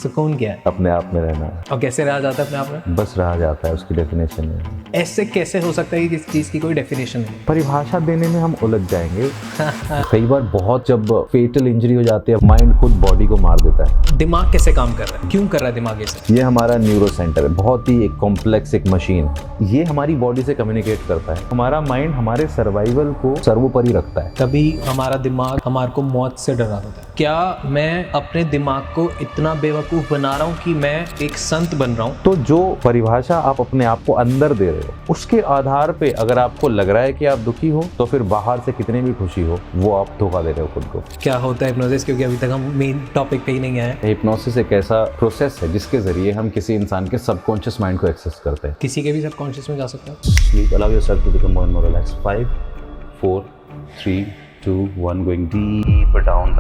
सुकून क्या है? अपने आप में रहना। और कैसे रहा जाता है अपने आप में? बस रहा जाता है, उसकी डेफिनेशन है। ऐसे कैसे हो सकता है कि किसी चीज़ की कोई डेफिनेशन नहीं? परिभाषा देने में हम उलझ जाएंगे। कई बार बहुत जब फेटल इंजरी हो जाती है, माइंड खुद बॉडी को मार देता है। दिमाग कैसे काम कर रहा है, क्यों कर रहा है दिमाग ऐसे? ये हमारा न्यूरो सेंटर है, बहुत ही एक कॉम्प्लेक्स एक मशीन। ये हमारी बॉडी से कम्युनिकेट करता है। हमारा माइंड हमारे सर्वाइवल को सर्वोपरि रखता है। तभी हमारा दिमाग हमारे को मौत से डरा देता है। क्या मैं अपने दिमाग को इतना बेवकूफ़ बना रहा हूँ कि मैं एक संत बन रहा हूँ? तो जो परिभाषा आप अपने आप को अंदर दे रहे हो, उसके आधार पे अगर आपको लग रहा है कि आप दुखी हो, तो फिर बाहर से कितनी भी खुशी हो, वो आप धोखा दे रहे हो खुद को। क्या होता है हिप्नोसिस, क्योंकि अभी तक हम मेन टॉपिक पे ही नहीं आए। हिप्नोसिस एक ऐसा प्रोसेस है जिसके जरिए हम किसी इंसान के सबकॉन्शियस माइंड को एक्सेस करते हैं। किसी के भी सबकॉन्शियस में जा सकता है। Sleep, allow yourself to become more and more relaxed. 5, 4, 3, 2, 1, going deeper down.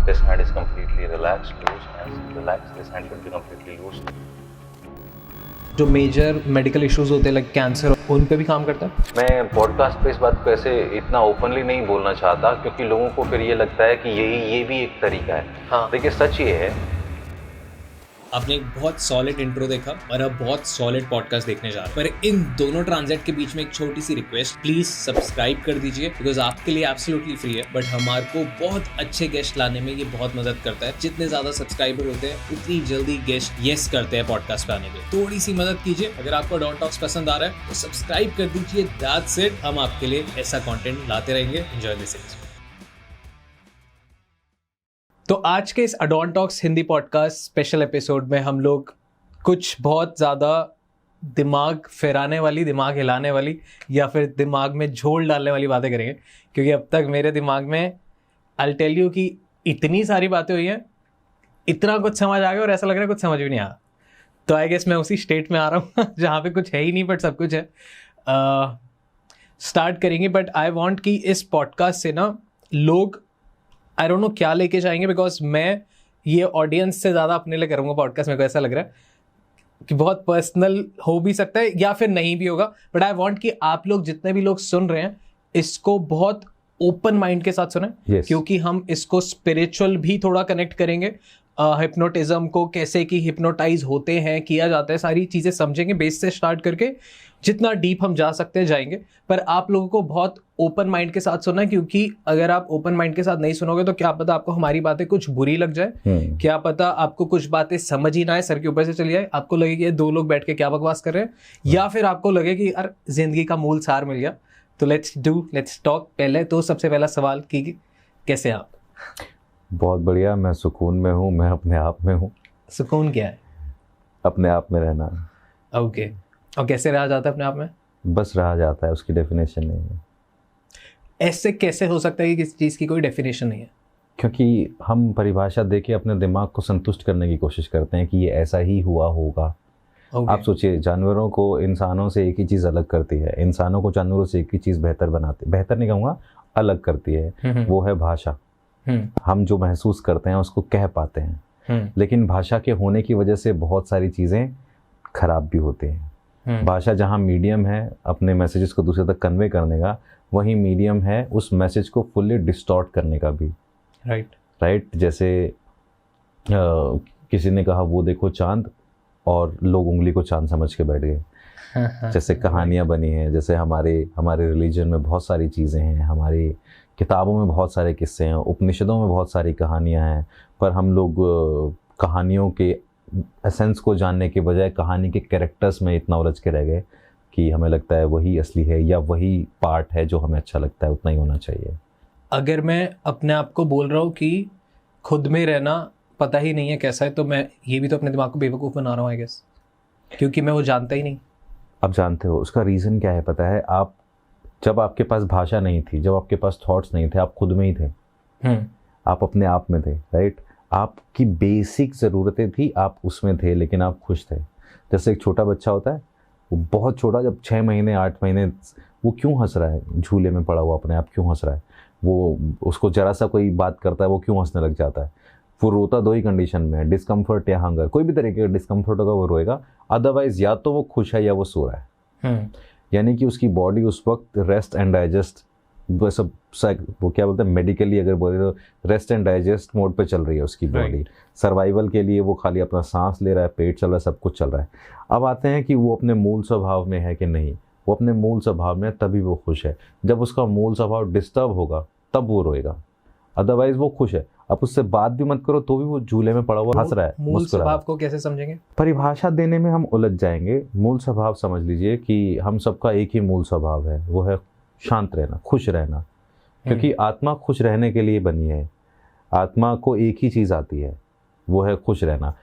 This hand is completely relaxed, loose hands, relax. This hand will be completely loose. जो मेजर मेडिकल इश्यूज होते हैं लाइक कैंसर, उन पे भी काम करता है। मैं पॉडकास्ट पे इस बात को ऐसे इतना ओपनली नहीं बोलना चाहता, क्योंकि लोगों को फिर ये लगता है कि ये भी एक तरीका है। हाँ। देखिए, सच ये है। आपने एक बहुत सॉलिड इंट्रो देखा और अब बहुत सॉलिड पॉडकास्ट देखने जा रहे हैं। पर इन दोनों ट्रांजेक्ट के बीच में एक छोटी सी रिक्वेस्ट, प्लीज सब्सक्राइब कर दीजिए, बिकॉज आपके लिए एब्सोल्युटली फ्री है, बट हमारे को बहुत अच्छे गेस्ट लाने में ये बहुत मदद करता है। जितने ज्यादा सब्सक्राइबर होते हैं उतनी जल्दी गेस्ट यस करते हैं पॉडकास्ट पे आने के। थोड़ी सी मदद कीजिए। अगर आपको डॉन टॉक्स पसंद आ रहा है तो सब्सक्राइब कर दीजिए। That's it. हम आपके लिए ऐसा कंटेंट लाते रहेंगे। Enjoy this. तो आज के इस Adon talks Hindi podcast special episode में हम लोग कुछ बहुत ज़्यादा दिमाग फिराने वाली, दिमाग हिलाने वाली या फिर दिमाग में झोल डालने वाली बातें करेंगे, क्योंकि अब तक मेरे दिमाग में आई टेल यू कि इतनी सारी बातें हुई हैं, इतना कुछ समझ आ गया और ऐसा लग रहा है कुछ समझ भी नहीं आया। तो आई गेस मैं उसी स्टेट में आ रहा हूँ जहाँ पे कुछ है ही नहीं बट सब कुछ है। स्टार्ट करेंगे, बट आई वॉन्ट कि इस पॉडकास्ट से ना लोग आई डोंट नो क्या लेके जाएंगे, बिकॉज मैं ये ऑडियंस से ज़्यादा अपने लिए करूँगा पॉडकास्ट। मेरे को ऐसा लग रहा है कि बहुत पर्सनल हो भी सकता है या फिर नहीं भी होगा, बट आई वांट कि आप लोग जितने भी लोग सुन रहे हैं इसको बहुत ओपन माइंड के साथ सुने। Yes. क्योंकि हम इसको स्पिरिचुअल भी थोड़ा कनेक्ट करेंगे। हिप्नोटिज्म को कैसे कि हिप्नोटाइज होते हैं, किया जाता है, सारी चीज़ें समझेंगे। बेस से स्टार्ट करके जितना डीप हम जा सकते हैं जाएंगे, पर आप लोगों को बहुत ओपन माइंड के साथ सुनना है, क्योंकि अगर आप ओपन माइंड के साथ नहीं सुनोगे तो क्या पता आपको हमारी बातें कुछ बुरी लग जाए, क्या पता आपको कुछ बातें समझ ही ना आए, सर के ऊपर से चली जाए, आपको लगे कि ये दो लोग बैठ के क्या बकवास कर रहे हैं, या फिर आपको लगे कि यार जिंदगी का मूल सार मिल गया। तो लेट्स टॉक। पहले तो सबसे पहला सवाल कि कैसे आप? बहुत बढ़िया, मैं सुकून में हूँ, मैं अपने आप में हूँ। सुकून क्या है? अपने आप में रहना। ओके। और कैसे रहा जाता है अपने आप में? बस रहा जाता है, उसकी डेफिनेशन नहीं है। ऐसे कैसे हो सकता है कि किसी चीज़ की कोई डेफिनेशन नहीं है? क्योंकि हम परिभाषा देके अपने दिमाग को संतुष्ट करने की कोशिश करते हैं कि ये ऐसा ही हुआ होगा। आप सोचिए, जानवरों को इंसानों से एक ही चीज़ अलग करती है, इंसानों को जानवरों से एक ही चीज़ बेहतर नहीं कहूँगा, अलग करती है, वो है भाषा। हम जो महसूस करते हैं उसको कह पाते हैं, लेकिन भाषा के होने की वजह से बहुत सारी चीज़ें खराब भी होती हैं। भाषा जहाँ मीडियम है अपने मैसेजेस को दूसरे तक कन्वे करने का, वही मीडियम है उस मैसेज को फुल्ली डिस्टॉर्ट करने का भी। राइट। जैसे किसी ने कहा वो देखो चांद, और लोग उंगली को चांद समझ के बैठ गए। जैसे कहानियाँ बनी हैं, जैसे हमारे रिलीजन में बहुत सारी चीज़ें हैं, हमारी किताबों में बहुत सारे किस्से हैं, उपनिषदों में बहुत सारी कहानियाँ हैं, पर हम लोग कहानियों के एसेंस को जानने के बजाय कहानी के कैरेक्टर्स में इतना उलझ के रह गए कि हमें लगता है वही असली है या वही पार्ट है जो हमें अच्छा लगता है, उतना ही होना चाहिए। अगर मैं अपने आप को बोल रहा हूँ कि खुद में रहना पता ही नहीं है कैसा है, तो मैं ये भी तो अपने दिमाग को बेवकूफ़ बना रहा हूँ आई गेस, क्योंकि मैं वो जानता ही नहीं। आप जानते हो उसका रीज़न क्या है? पता है, आप जब आपके पास भाषा नहीं थी, जब आपके पास थॉट्स नहीं थे, आप खुद में ही थे, आप अपने आप में थे। राइट। आपकी बेसिक ज़रूरतें थी, आप उसमें थे, लेकिन आप खुश थे। जैसे एक छोटा बच्चा होता है, वो बहुत छोटा, जब 6 महीने 8 महीने, वो क्यों हंस रहा है? झूले में पड़ा हुआ अपने आप क्यों हंस रहा है? वो उसको ज़रा सा कोई बात करता है वो क्यों हंसने लग जाता है? वो रोता दो ही कंडीशन में, डिस्कम्फर्ट या हंगर। कोई भी तरीके का डिस्कम्फर्ट होगा वो रोएगा, अदरवाइज या तो वो खुश है या वो सो रहा है। यानी कि उसकी बॉडी उस वक्त रेस्ट एंड डाइजेस्ट बस अब वो क्या बोलते हैं मेडिकली अगर बोले तो रेस्ट एंड डाइजेस्ट मोड पे चल रही है उसकी बॉडी। सर्वाइवल के लिए वो खाली अपना सांस ले रहा है, पेट चल रहा है, सब कुछ चल रहा है। अब आते हैं कि वो अपने मूल स्वभाव में है कि नहीं। वो अपने मूल स्वभाव में तभी वो खुश है। जब उसका मूल स्वभाव डिस्टर्ब होगा तब वो रोएगा, अदरवाइज वो खुश है। अब उससे बात भी मत करो तो भी वो झूले में पड़ा हुआ हंस रहा है, मूल स्वभाव को कैसे समझेंगे? परिभाषा देने में हम उलझ जाएंगे। मूल स्वभाव समझ लीजिए कि हम सबका एक ही मूल स्वभाव है, वो है शांत रहना, खुश रहना। क्योंकि आत्मा खुश रहने के लिए बनी है। आत्मा को एक ही चीज़ आती है, वो है खुश रहना।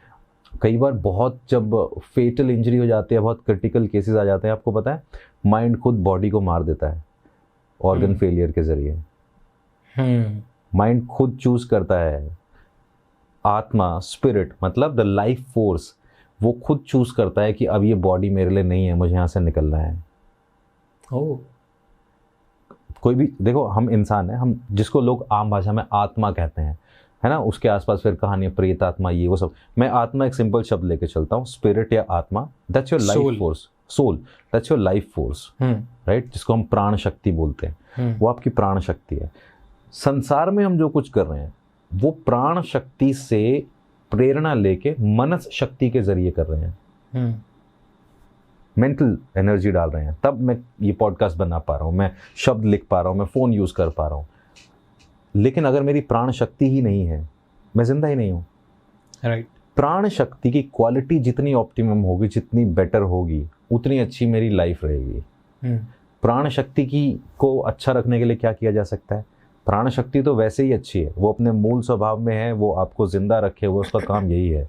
कई बार बहुत जब फेटल इंजरी हो जाती है, बहुत क्रिटिकल केसेस आ जाते हैं, आपको पता है माइंड खुद बॉडी को मार देता है ऑर्गन फेलियर के जरिए। माइंड खुद चूज करता है। आत्मा, स्पिरिट मतलब द लाइफ फोर्स, वो खुद चूज करता है कि अब ये बॉडी मेरे लिए नहीं है, मुझे यहाँ से निकलना है। कोई भी देखो, हम इंसान हैं, हम जिसको लोग आम भाषा में आत्मा कहते हैं, है ना, उसके आसपास फिर कहानियां प्रेत आत्मा, ये वो सब। मैं आत्मा एक सिंपल शब्द लेके चलता हूँ, स्पिरिट या आत्मा, that's your life force. Soul, that's your life force, right, जिसको हम प्राण शक्ति बोलते हैं। वो आपकी प्राण शक्ति है। संसार में हम जो कुछ कर रहे हैं वो प्राण शक्ति से प्रेरणा लेके मनस शक्ति के जरिए कर रहे हैं। मेंटल एनर्जी डाल रहे हैं, तब मैं ये पॉडकास्ट बना पा रहा हूँ, मैं शब्द लिख पा रहा हूँ, मैं फ़ोन यूज़ कर पा रहा हूँ। लेकिन अगर मेरी प्राण शक्ति ही नहीं है, मैं जिंदा ही नहीं हूँ। राइट। प्राण शक्ति की क्वालिटी जितनी ऑप्टिमम होगी, जितनी बेटर होगी, उतनी अच्छी मेरी लाइफ रहेगी। प्राण शक्ति को अच्छा रखने के लिए क्या किया जा सकता है? प्राण शक्ति तो वैसे ही अच्छी है, वो अपने मूल स्वभाव में है, वो आपको जिंदा रखे, वो उसका काम यही है।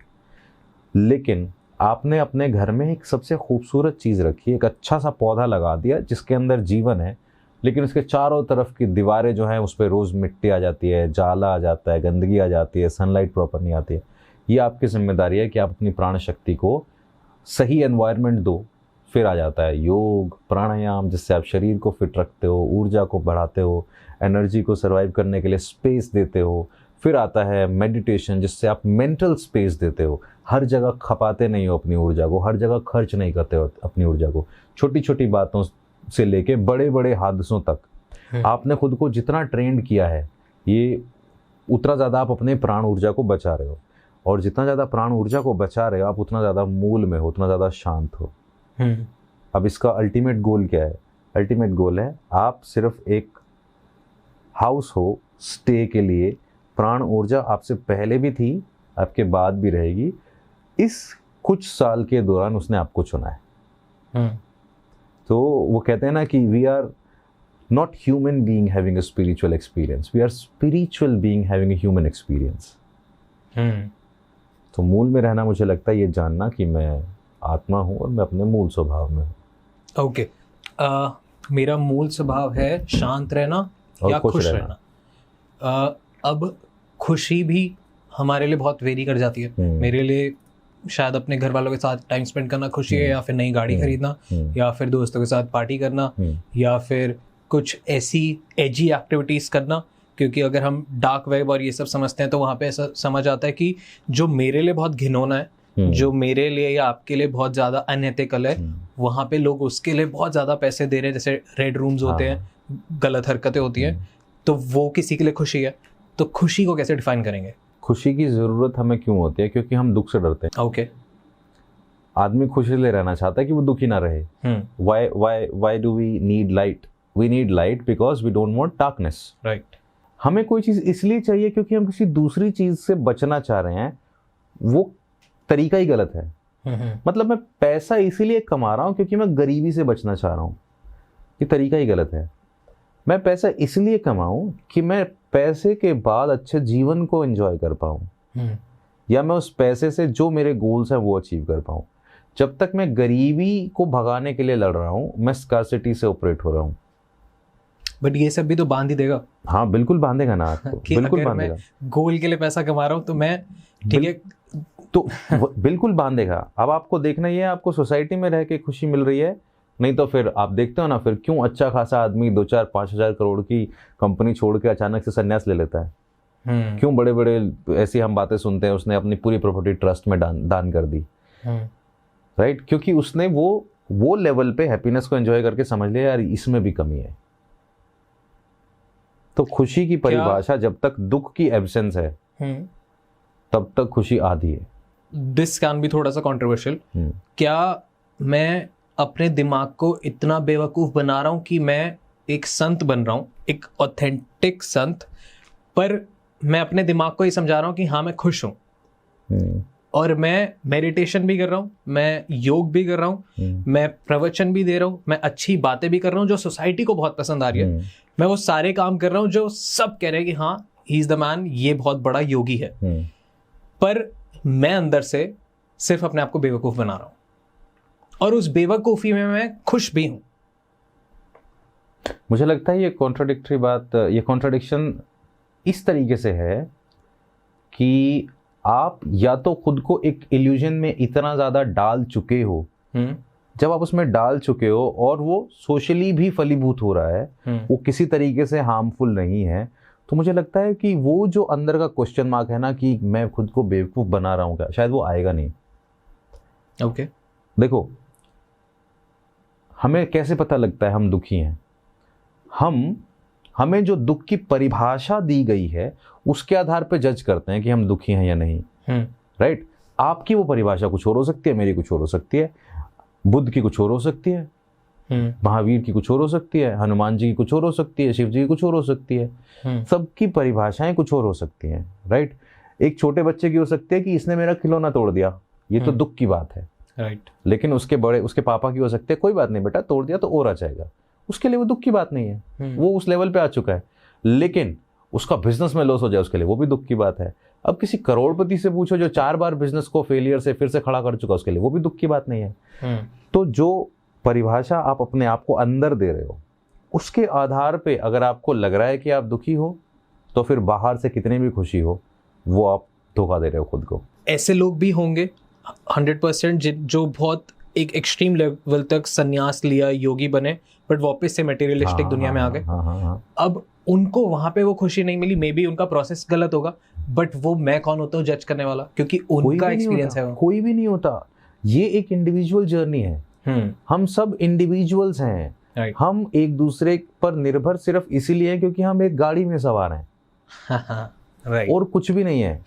लेकिन आपने अपने घर में एक सबसे खूबसूरत चीज़ रखी, एक अच्छा सा पौधा लगा दिया जिसके अंदर जीवन है, लेकिन उसके चारों तरफ की दीवारें जो हैं उस पर रोज़ मिट्टी आ जाती है, जाला आ जाता है, गंदगी आ जाती है, सनलाइट प्रॉपर नहीं आती है। ये आपकी जिम्मेदारी है कि आप अपनी प्राण शक्ति को सही एनवायरनमेंट दो। फिर आ जाता है योग, प्राणायाम, जिससे आप शरीर को फिट रखते हो, ऊर्जा को बढ़ाते हो, एनर्जी को सर्वाइव करने के लिए स्पेस देते हो। फिर आता है मेडिटेशन, जिससे आप मेंटल स्पेस देते हो। हर जगह खपाते नहीं हो अपनी ऊर्जा को, हर जगह खर्च नहीं करते हो अपनी ऊर्जा को। छोटी छोटी बातों से लेके बड़े बड़े हादसों तक आपने खुद को जितना ट्रेंड किया है, ये उतना ज़्यादा आप अपने प्राण ऊर्जा को बचा रहे हो। और जितना ज़्यादा प्राण ऊर्जा को बचा रहे हो आप, उतना ज़्यादा मूल में हो, उतना ज़्यादा शांत हो। अब इसका अल्टीमेट गोल क्या है? अल्टीमेट गोल है आप सिर्फ एक हाउस हो स्टे के लिए। प्राण ऊर्जा आपसे पहले भी थी, आपके बाद भी रहेगी। इस कुछ साल के दौरान उसने आपको चुना है। तो वो कहते हैं ना कि we are not human being having a spiritual experience, we are spiritual being having a human experience. तो मूल में रहना, मुझे लगता है ये जानना कि मैं आत्मा हूँ और मैं अपने मूल स्वभाव में हूँ। ओके। मेरा मूल स्वभाव है शांत रहना या खुश रहना। अब खुशी भी हमारे लिए बहुत वेरी कर जाती है। मेरे लिए शायद अपने घर वालों के साथ टाइम स्पेंड करना खुशी है, या फिर नई गाड़ी खरीदना, या फिर दोस्तों के साथ पार्टी करना, या फिर कुछ ऐसी एजी एक्टिविटीज़ करना। क्योंकि अगर हम डार्क वेब और ये सब समझते हैं तो वहाँ पे ऐसा समझ आता है कि जो मेरे लिए बहुत घिनौना है, जो मेरे लिए या आपके लिए बहुत ज़्यादा अनएथिकल है, वहाँ पे लोग उसके लिए बहुत ज़्यादा पैसे दे रहे हैं। जैसे रेड रूम्स होते हैं, गलत हरकतें होती हैं, तो वो किसी के लिए खुशी है। तो खुशी को कैसे डिफाइन करेंगे? खुशी की ज़रूरत हमें क्यों होती है? क्योंकि हम दुख से डरते हैं। ओके। आदमी खुशी ले रहना चाहता है कि वो दुखी ना रहे। Why do we need light? We need light because we don't want darkness. Right. हमें कोई चीज़ इसलिए चाहिए क्योंकि हम किसी दूसरी चीज़ से बचना चाह रहे हैं। वो तरीका ही गलत है। मतलब मैं पैसा इसीलिए कमा रहा हूँ क्योंकि मैं गरीबी से बचना चाह रहा हूँ, ये तरीका ही गलत है। मैं पैसा इसलिए कमाऊँ कि मैं पैसे के बाद अच्छे जीवन को एंजॉय कर पाऊँ, या मैं उस पैसे से जो मेरे गोल्स हैं वो अचीव कर पाऊँ। जब तक मैं गरीबी को भगाने के लिए लड़ रहा हूँ, मैं स्कार्सिटी से ऑपरेट हो रहा हूँ। बट ये सब भी तो बांध ही देगा। हाँ बिल्कुल बांधेगा ना आपको। बिल्कुल बांधेगा। गोल के लिए पैसा कमा रहा हूँ तो मैं ठीक है, तो बिल्कुल बांधेगा। अब आपको देखना ये है, आपको सोसाइटी में रह के खुशी मिल रही है, नहीं तो फिर आप देखते हो ना, फिर क्यों अच्छा खासा आदमी 2-4-5 हज़ार करोड़ की कंपनी छोड़ के अचानक से संन्यास ले लेता है? क्यों बड़े बड़े ऐसी हम बातें सुनते हैं, उसने अपनी पूरी प्रॉपर्टी ट्रस्ट में दान कर दी, राइट? क्योंकि उसने वो लेवल पे हैप्पीनेस को एंजॉय करके समझ लिया यार इसमें भी कमी है। तो खुशी की परिभाषा जब तक दुख की एब्सेंस है तब तक खुशी आधी है। दिस कैन बी थोड़ा सा कॉन्ट्रोवर्शियल। क्या मैं अपने दिमाग को इतना बेवकूफ बना रहा हूं कि मैं एक संत बन रहा हूं, एक ऑथेंटिक संत, पर मैं अपने दिमाग को ये समझा रहा हूं कि हाँ मैं खुश हूं, और मैं मेडिटेशन भी कर रहा हूं, मैं योग भी कर रहा हूं, मैं प्रवचन भी दे रहा हूं, मैं अच्छी बातें भी कर रहा हूं जो सोसाइटी को बहुत पसंद आ रही है, मैं वो सारे काम कर रहा हूं जो सब कह रहे हैं कि हाँ ही इज द मैन, ये बहुत बड़ा योगी है, पर मैं अंदर से सिर्फ अपने आप को बेवकूफ बना रहा हूं, और उस बेवकूफी में मैं खुश भी हूं। मुझे लगता है ये कॉन्ट्राडिक्टरी बात, ये कॉन्ट्राडिक्शन इस तरीके से है कि आप या तो खुद को एक इल्यूजन में इतना ज़्यादा डाल चुके हो, जब आप उसमें डाल चुके हो और वो सोशली भी फलीभूत हो रहा है, वो किसी तरीके से हार्मफुल नहीं है, तो मुझे लगता है कि वो जो अंदर का क्वेश्चन मार्क है ना कि मैं खुद को बेवकूफ़ बना रहा हूँ क्या, शायद वो आएगा नहीं। ओके देखो, हमें कैसे पता लगता है हम दुखी हैं? हमें जो दुख की परिभाषा दी गई है उसके आधार पर जज करते हैं कि हम दुखी हैं या नहीं। राइट? आपकी वो परिभाषा कुछ और हो सकती है, मेरी कुछ और हो सकती है, बुद्ध की कुछ और हो सकती है, महावीर की कुछ और हो सकती है, हनुमान जी की कुछ और हो सकती है, शिव जी की कुछ और हो सकती है। सबकी परिभाषाएं कुछ और हो सकती हैं। राइट? एक छोटे बच्चे की हो सकती है कि इसने मेरा खिलौना तोड़ दिया, ये तो दुख की बात है। राइट। लेकिन उसके पापा की हो सकती है, कोई बात नहीं बेटा, तोड़ दिया तो और आ जाएगा, उसके लिए वो दुख की बात नहीं है, वो उस लेवल पे आ चुका है। लेकिन उसका बिजनेस में लॉस हो जाए, उसके लिए वो भी दुख की बात है। अब किसी करोड़पति से पूछो जो 4 बार बिजनेस को फेलियर से फिर से खड़ा कर चुका, उसके लिए वो भी दुख की बात नहीं है। तो जो परिभाषा आप अपने आप को अंदर दे रहे हो, उसके आधार पे अगर आपको लग रहा है कि आप दुखी हो, तो फिर बाहर से कितनी भी खुशी हो, वो आप धोखा दे रहे हो खुद को। ऐसे लोग भी होंगे 100% जो बहुत एक एक्सट्रीम लेवल तक संन्यास लिया, योगी बने, बट वापस से मटेरियलिस्टिक दुनिया में आ गए। अब उनको वहां पे वो खुशी नहीं मिली, मे बी उनका प्रोसेस गलत होगा, बट वो मैं कौन होता हूँ जज करने वाला, क्योंकि उनका एक्सपीरियंस है। कोई भी नहीं होता, ये एक इंडिविजुअल जर्नी है। हम सब इंडिविजुअल्स हैं। Right. हम एक दूसरे पर निर्भर सिर्फ इसीलिए हैं क्योंकि हम एक गाड़ी में सवार हैं। Right. और कुछ भी नहीं है।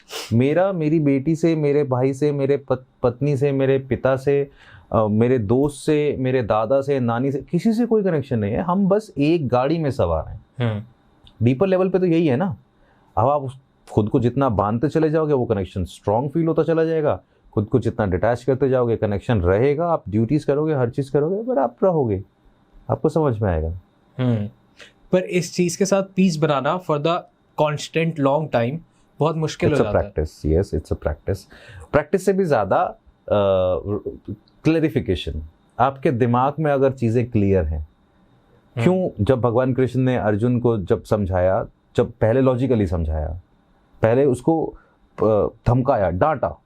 मेरी बेटी से, मेरे भाई से, मेरे पत्नी से, मेरे पिता से, मेरे दोस्त से, मेरे दादा से, नानी से, किसी से कोई कनेक्शन नहीं है। हम बस एक गाड़ी में सवार हैं। डीपर लेवल पे तो यही है ना। अब आप खुद को जितना बांधते चले जाओगे वो कनेक्शन स्ट्रॉन्ग फील होता चला जाएगा, खुद को जितना डिटैच करते जाओगे कनेक्शन रहेगा, आप ड्यूटीज करोगे, हर चीज़ करोगे, पर आप रहोगे, आपको समझ में आएगा। पर इस चीज़ के साथ पीस बनाना for the constant long time बहुत मुश्किल हो जाता है। Practice, yes, it's a practice. Practice से भी ज़्यादा क्लैरिफिकेशन। आपके दिमाग में अगर चीज़ें क्लियर हैं, क्यों जब भगवान कृष्ण ने अर्जुन को जब समझाया, जब पहले लॉजिकली समझाया, पहले उसको धमकाया, डांटा,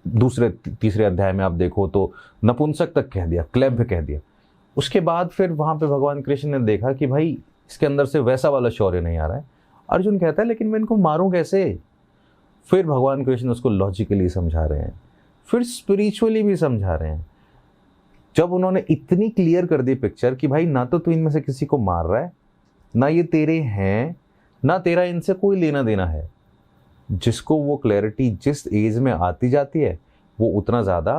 दूसरे तीसरे अध्याय में आप देखो तो नपुंसक तक कह दिया, क्लेब कह दिया। उसके बाद फिर वहाँ पे भगवान कृष्ण ने देखा कि भाई इसके अंदर से वैसा वाला शौर्य नहीं आ रहा है। अर्जुन कहता है लेकिन मैं इनको मारूं कैसे? फिर भगवान कृष्ण उसको लॉजिकली समझा रहे हैं, फिर स्पिरिचुअली भी समझा रहे हैं। जब उन्होंने इतनी क्लियर कर दी पिक्चर कि भाई ना तो तू इनमें से किसी को मार रहा है, ना ये तेरे हैं, ना तेरा इनसे कोई लेना देना है। जिसको वो क्लैरिटी जिस एज में आती जाती है वो उतना ज़्यादा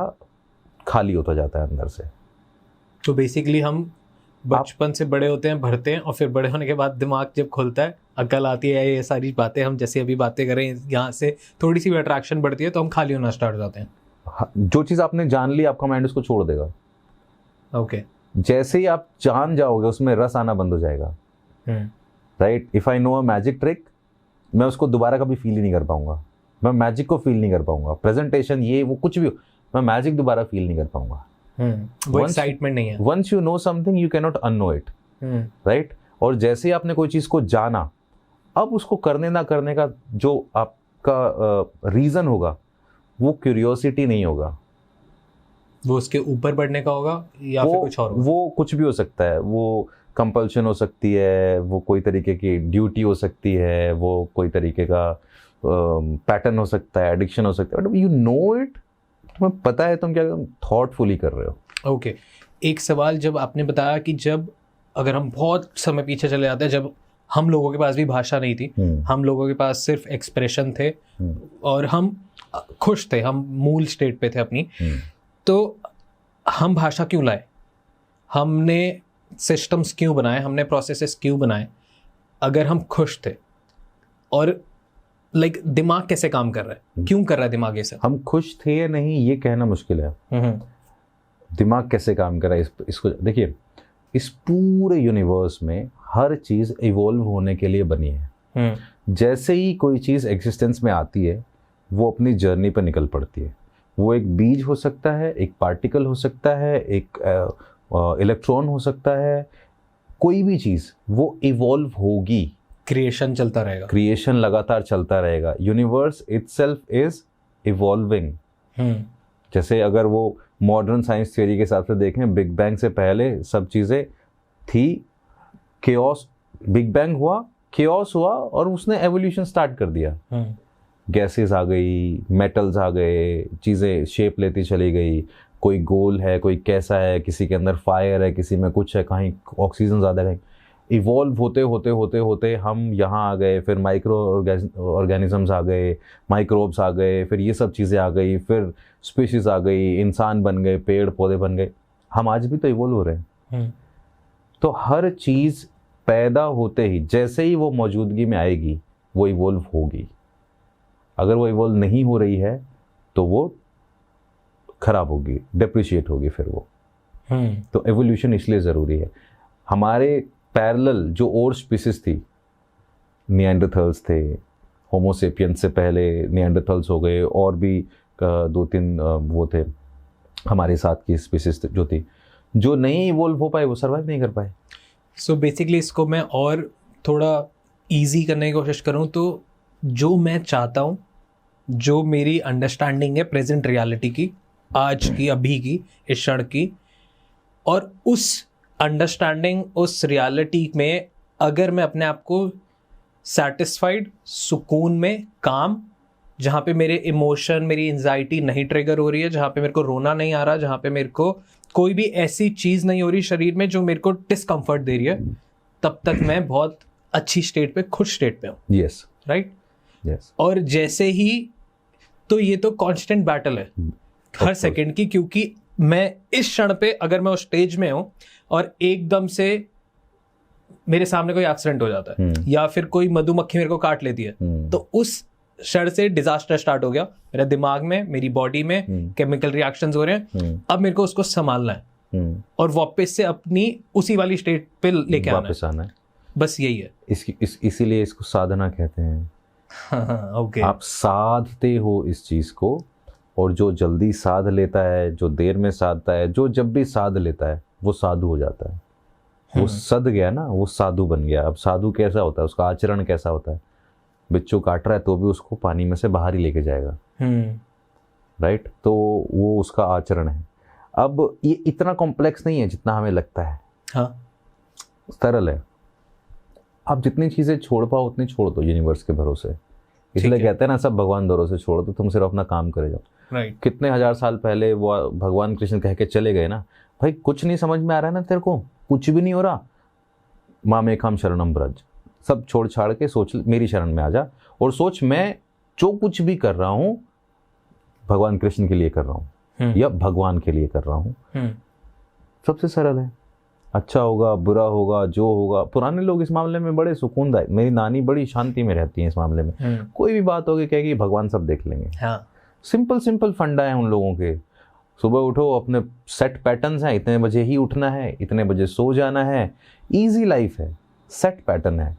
खाली होता जाता है अंदर से। तो बेसिकली हम बचपन से बड़े होते हैं, भरते हैं, और फिर बड़े होने के बाद दिमाग जब खुलता है, अकल आती है, ये सारी बातें हम जैसे अभी बातें करें, यहाँ से थोड़ी सी भी अट्रैक्शन बढ़ती है तो हम खाली होना स्टार्ट हो जाते हैं। जो चीज़ आपने जान ली आपका माइंड उसको छोड़ देगा। ओके। जैसे ही आप जान जाओगे उसमें रस आना बंद हो जाएगा। Right? If I know a magic trick, मैं उसको दोबारा कभी फील ही नहीं कर पाऊंगा, मैं मैजिक को फील नहीं कर पाऊंगा। प्रेजेंटेशन ये वो कुछ भी हो, मैं मैजिक दोबारा फील नहीं कर पाऊंगा। वो एक्साइटमेंट नहीं है। Once you know something you can not unknow it. Right? और जैसे ही आपने कोई चीज को जाना, अब उसको करने ना करने का जो आपका रीजन होगा वो क्यूरियोसिटी नहीं होगा, वो उसके ऊपर बढ़ने का होगा या फिर कुछ और होगा। वो कुछ भी हो सकता है, वो कंपल्शन हो सकती है, वो कोई तरीके की ड्यूटी हो सकती है, वो कोई तरीके का पैटर्न हो सकता है, एडिक्शन हो सकता है, बट यू नो इट, तुम्हें पता है तुम क्या थॉटफुली कर रहे हो। ओके। एक सवाल, जब आपने बताया कि जब अगर हम बहुत समय पीछे चले जाते हैं, जब हम लोगों के पास भी भाषा नहीं थी, हम लोगों के पास सिर्फ एक्सप्रेशन थे और हम खुश थे, हम मूल स्टेट पे थे अपनी। तो हम भाषा क्यों लाए, हमने सिस्टम्स क्यों बनाए, हमने प्रोसेसेस क्यों बनाए अगर हम खुश थे? और लाइक दिमाग कैसे काम कर रहा है, क्यों कर रहा है दिमाग ये सब? हम खुश थे या नहीं ये कहना मुश्किल है। दिमाग कैसे काम कर रहा है इसको देखिए, इस पूरे यूनिवर्स में हर चीज़ इवॉल्व होने के लिए बनी है। जैसे ही कोई चीज़ एग्जिस्टेंस में आती है वो अपनी जर्नी पर निकल पड़ती है। वो एक बीज हो सकता है, एक पार्टिकल हो सकता है, एक इलेक्ट्रॉन हो सकता है, कोई भी चीज़ वो इवॉल्व होगी। क्रिएशन चलता रहेगा, क्रिएशन लगातार चलता रहेगा। Universe itself is evolving. जैसे अगर वो मॉडर्न साइंस थ्योरी के हिसाब से देखें, बिग बैंग से पहले सब चीज़ें थी, केओस, बिग बैंग हुआ, केओस हुआ और उसने एवोल्यूशन स्टार्ट कर दिया। गैसेस आ गई, मेटल्स आ गए, चीज़ें शेप लेती चली गई, कोई गोल है, कोई कैसा है, किसी के अंदर फायर है, किसी में कुछ है, कहीं ऑक्सीजन ज़्यादा है। इवॉल्व होते होते होते होते हम यहाँ आ गए, फिर माइक्रो ऑर्गेनिजम्स आ गए, माइक्रोब्स आ गए, फिर ये सब चीज़ें आ गई, फिर स्पीशीज़ आ गई, इंसान बन गए, पेड़ पौधे बन गए। हम आज भी तो इवॉल्व हो रहे हैं। तो हर चीज़ पैदा होते ही जैसे ही वो मौजूदगी में आएगी वो इवॉल्व होगी। अगर वो इवॉल्व नहीं हो रही है तो वो खराब होगी, डेप्रिशिएट होगी फिर वो। तो एवोल्यूशन इसलिए ज़रूरी है। हमारे पैरेलल जो और स्पीसीज थी, निएंडरथल्स थे, होमोसेपियंस से पहले निएंडरथल्स हो गए, और भी 2-3 वो थे हमारे साथ की स्पीसीज जो थी, जो नहीं इवॉल्व हो पाए, वो सर्वाइव नहीं कर पाए। सो बेसिकली इसको मैं और थोड़ा इजी करने की कोशिश करूँ तो जो मैं चाहता हूँ, जो मेरी अंडरस्टैंडिंग है प्रेजेंट रियलिटी की, आज की, अभी की, इस क्षण की, और उस अंडरस्टैंडिंग, उस रियलिटी में अगर मैं अपने आप को सेटिस्फाइड, सुकून में, काम, जहाँ पे मेरे इमोशन, मेरी एंजाइटी नहीं ट्रिगर हो रही है, जहाँ पे मेरे को रोना नहीं आ रहा, जहाँ पे मेरे को कोई भी ऐसी चीज़ नहीं हो रही शरीर में जो मेरे को डिस्कम्फर्ट दे रही है, तब तक मैं बहुत अच्छी स्टेट पे, खुश स्टेट पे हूँ। Yes, right, yes. और जैसे ही, तो ये तो कांस्टेंट बैटल है हर सेकंड की, क्योंकि मैं इस क्षण पे अगर मैं उस स्टेज में हूँ और एकदम से मेरे सामने कोई एक्सीडेंट हो जाता है या फिर कोई मधुमक्खी मेरे को काट लेती है, तो उस क्षण से डिजास्टर स्टार्ट हो गया मेरे दिमाग में, मेरी बॉडी में केमिकल रिएक्शंस हो रहे हैं। अब मेरे को उसको संभालना है और वापस से अपनी उसी वाली स्टेट पे लेके आना है। बस यही है। इसीलिए इसको साधना कहते हैं। ओके, आप साधते हो इस चीज को, और जो जल्दी साध लेता है, जो देर में साधता है, जो जब भी साध लेता है वो साधु हो जाता है। वो सद गया ना, वो साधु बन गया। अब साधु कैसा होता है, उसका आचरण कैसा होता है? बिच्छू काट रहा है तो भी उसको पानी में से बाहर ही लेके जाएगा, राइट? तो वो उसका आचरण है। अब ये इतना कॉम्प्लेक्स नहीं है जितना हमें लगता है। हाँ, सरल है। आप जितनी चीज़ें छोड़ पाओ उतनी छोड़ दो यूनिवर्स के भरोसे। इसलिए कहते हैं ना, सब भगवान भरोसे छोड़ दो, तुम सिर्फ अपना काम करे जाओ। राइट। कितने हजार साल पहले वो भगवान कृष्ण कह के चले गए ना, भाई कुछ नहीं समझ में आ रहा है ना तेरे को, कुछ भी नहीं हो रहा, मामेकम शरणम ब्रज, सब छोड़ छाड़ के सोच मेरी शरण में आ जा और सोच मैं जो कुछ भी कर रहा हूँ भगवान कृष्ण के लिए कर रहा हूँ या भगवान के लिए कर रहा हूँ। सबसे सरल है। अच्छा होगा, बुरा होगा, जो होगा। पुराने लोग इस मामले में बड़े सुकूनदायक, मेरी नानी बड़ी शांति में रहती है इस मामले में। कोई भी बात होगी कहेगी भगवान सब देख लेंगे। हाँ। सिंपल फंडा है उन लोगों के। सुबह उठो, अपने सेट पैटर्न्स हैं, इतने बजे ही उठना है, इतने बजे सो जाना है। इजी लाइफ है, सेट पैटर्न है,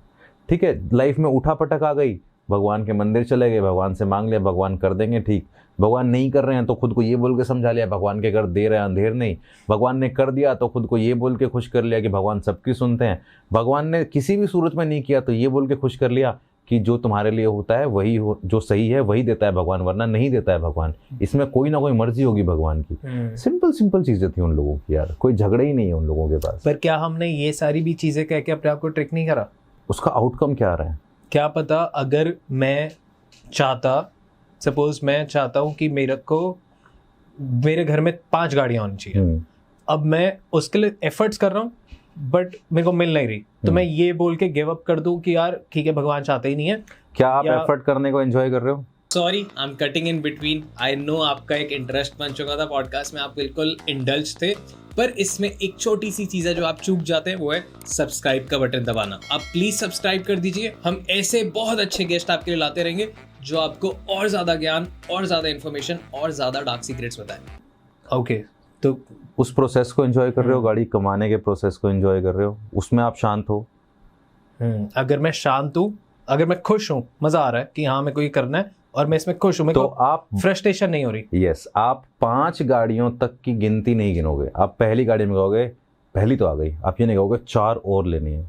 ठीक है। लाइफ में उठा पटक आ गई, भगवान के मंदिर चले गए, भगवान से मांग लिया, भगवान कर देंगे, ठीक। भगवान नहीं कर रहे हैं तो खुद को ये बोल के समझा लिया भगवान के कर दे रहे हैं, अंधेर नहीं। भगवान ने कर दिया तो खुद को ये बोल के खुश कर लिया कि भगवान सबकी सुनते हैं। भगवान ने किसी भी सूरत में नहीं किया तो ये बोल के खुश कर लिया कि जो तुम्हारे लिए होता है वही हो, जो सही है वही देता है भगवान, वरना नहीं देता है भगवान। इसमें कोई ना कोई मर्जी होगी भगवान की। सिंपल चीजें थी उन लोगों की यार, कोई झगड़ा ही नहीं है उन लोगों के पास। पर क्या हमने ये सारी भी चीजें कह के अपने आप को ट्रिक नहीं करा? उसका आउटकम क्या आ रहा है क्या पता। अगर मैं चाहता, सपोज मैं चाहता हूँ कि मेरे घर में 5 गाड़ियाँ होनी चाहिए, अब मैं उसके लिए एफर्ट्स कर रहा हूँ, बट मेरे को मिल नहीं रही, तो मैं ये बोल के गिव अप कर दूं कि यार ठीक है भगवान चाहते ही नहीं है? क्या आप एफर्ट करने को एंजॉय कर रहे हो? Sorry, I am cutting in between. I know आपका एक इंटरेस्ट बन चुका था पॉडकास्ट में, आप बिल्कुल इंडल्ज थे, पर इसमें एक छोटी सी चीज है जो आप चूक जाते हैं, वो है सब्सक्राइब का बटन दबाना। आप प्लीज सब्सक्राइब कर दीजिए। हम ऐसे बहुत अच्छे गेस्ट आपके लिए लाते रहेंगे जो आपको और ज्यादा ज्ञान और ज्यादा इन्फॉर्मेशन और ज्यादा डार्क सीक्रेट्स बताएं। ओके, तो उस प्रोसेस को एंजॉय कर रहे हो, गाड़ी कमाने के प्रोसेस को एंजॉय कर रहे हो, उसमें आप शांत हो? अगर मैं शांत हूँ, अगर मैं खुश हूँ, मजा आ रहा है कि हाँ मेरे को ये करना है और मैं इसमें खुश हूँ, तो आप फ्रस्ट्रेशन नहीं हो रही। यस, आप 5 गाड़ियों तक की गिनती नहीं गिनोगे। आप पहली गाड़ी में कहोगे पहली तो आ गई, आप ये नहीं कहोगे 4 और लेनी है,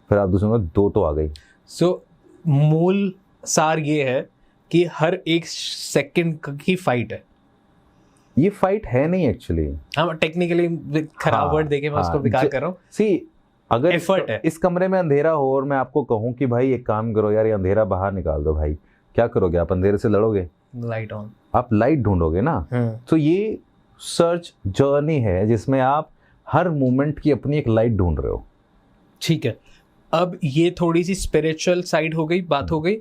फिर आप दूसरे में 2 तो आ गई। सो मूल सार ये है कि हर एक सेकंड की फाइट है। ये फाइट है नहीं एक्चुअली, हम टेक्निकली खराब वर्ड देके मैं उसको बेकार कर रहा हूँ। सी, अगर एफर्ट है। इस कमरे में अंधेरा हो और मैं आपको कहूं कि भाई एक काम करो यार, ये अंधेरा बाहर निकाल दो भाई, क्या करोगे आप? अंधेरे से लड़ोगे? लाइट ऑन, आप लाइट ढूंढोगे ना। तो ये सर्च जर्नी है जिसमें आप हर मोमेंट की अपनी एक लाइट ढूंढ रहे हो। ठीक है, अब ये थोड़ी सी स्पिरिचुअल साइड हो गई, बात हो गई।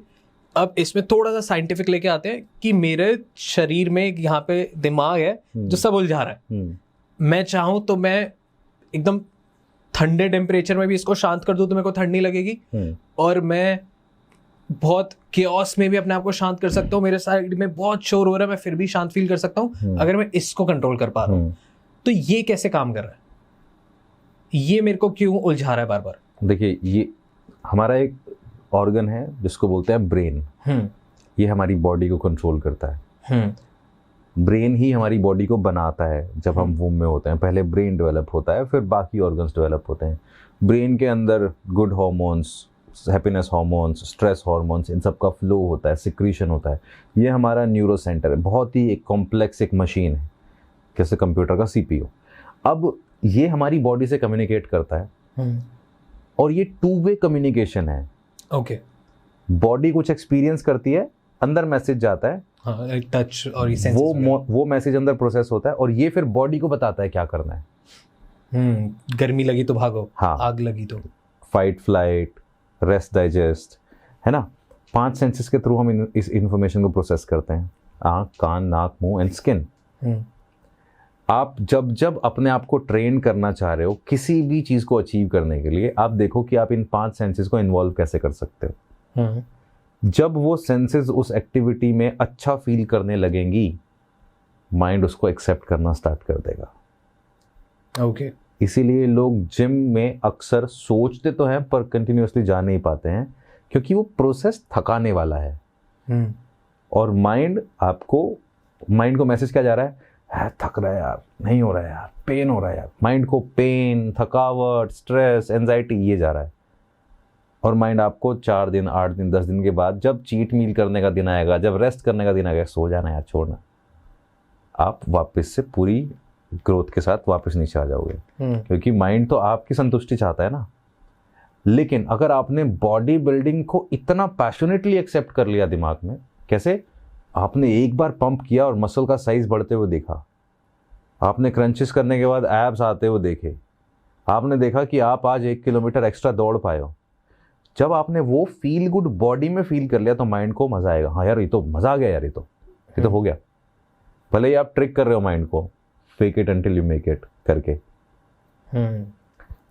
अब इसमें थोड़ा सा साइंटिफिक लेके आते हैं कि मेरे शरीर में यहाँ पे दिमाग है जो सब उलझा रहा है। मैं चाहूँ तो मैं एकदम ठंडे टेम्परेचर में भी इसको शांत कर दूं तो मेरे को ठंड नहीं लगेगी, और मैं बहुत केओस में भी अपने आप को शांत कर सकता हूँ। मेरे साइड में बहुत शोर हो रहा है, मैं फिर भी शांत फील कर सकता हूँ अगर मैं इसको कंट्रोल कर पा रहा हूँ। तो ये कैसे काम कर रहा है? ये मेरे को क्यों उलझा रहा है बार बार? देखिए, ये हमारा एक ऑर्गन है जिसको बोलते हैं ब्रेन। ये हमारी बॉडी को कंट्रोल करता है। ब्रेन ही हमारी बॉडी को बनाता है। जब हम वूम में होते हैं पहले ब्रेन डेवलप होता है, फिर बाकी ऑर्गन्स डेवलप होते हैं। ब्रेन के अंदर good hormones, happiness hormones, stress hormones, इन सब का फ्लो होता है, सिक्रीशन होता है। ये हमारा न्यूरो सेंटर है, बहुत ही एक कॉम्प्लेक्स एक मशीन है, जैसे कंप्यूटर का CPU। अब ये हमारी बॉडी से कम्युनिकेट करता है और ये 2 वे कम्युनिकेशन है। ओके, बॉडी कुछ एक्सपीरियंस करती है, अंदर मैसेज जाता है, हाँ, टच और ये वो मैसेज अंदर प्रोसेस होता है और ये फिर बॉडी को बताता है क्या करना है। गर्मी लगी तो भागो, हाँ, आग लगी तो फाइट फ्लाइट, रेस्ट डाइजेस्ट, है ना। 5 सेंसेस के थ्रू हम इस इंफॉर्मेशन को प्रोसेस करते हैं, आँख, कान, नाक, मुंह एंड स्किन। आप जब अपने आप को ट्रेन करना चाह रहे हो किसी भी चीज़ को अचीव करने के लिए, आप देखो कि आप इन 5 सेंसेस को इन्वॉल्व कैसे कर सकते हो। जब वो सेंसेस उस एक्टिविटी में अच्छा फील करने लगेंगी, माइंड उसको एक्सेप्ट करना स्टार्ट कर देगा। ओके, इसीलिए लोग जिम में अक्सर सोचते तो हैं पर कंटिन्यूअसली जा नहीं पाते हैं, क्योंकि वो प्रोसेस थकाने वाला है। और माइंड को मैसेज क्या जा रहा है? थक रहा है यार, नहीं हो रहा है यार, पेन हो रहा है यार। माइंड को पेन, थकावट, स्ट्रेस, एंजाइटी ये जा रहा है। और माइंड आपको 4 दिन, 8 दिन, 10 दिन के बाद जब चीट मील करने का दिन आएगा, जब रेस्ट करने का दिन आएगा, सो जाना यार, छोड़ना, आप वापस से पूरी ग्रोथ के साथ वापस नीचे आ जाओगे। क्योंकि माइंड तो आपकी संतुष्टि चाहता है ना। लेकिन अगर आपने बॉडी बिल्डिंग को इतना पैशनेटली एक्सेप्ट कर लिया दिमाग में, कैसे? आपने एक बार पंप किया और मसल का साइज बढ़ते हुए देखा, आपने क्रंचेस करने के बाद एब्स आते हुए देखे, आपने देखा कि आप आज 1 किलोमीटर एक्स्ट्रा दौड़ पाए हो। जब आपने वो फील गुड बॉडी में फील कर लिया तो माइंड को मजा आएगा। हाँ यार, ये तो मजा आ गया यार, ये तो हो गया। भले ही आप ट्रिक कर रहे हो माइंड को, fake it until you make it करके।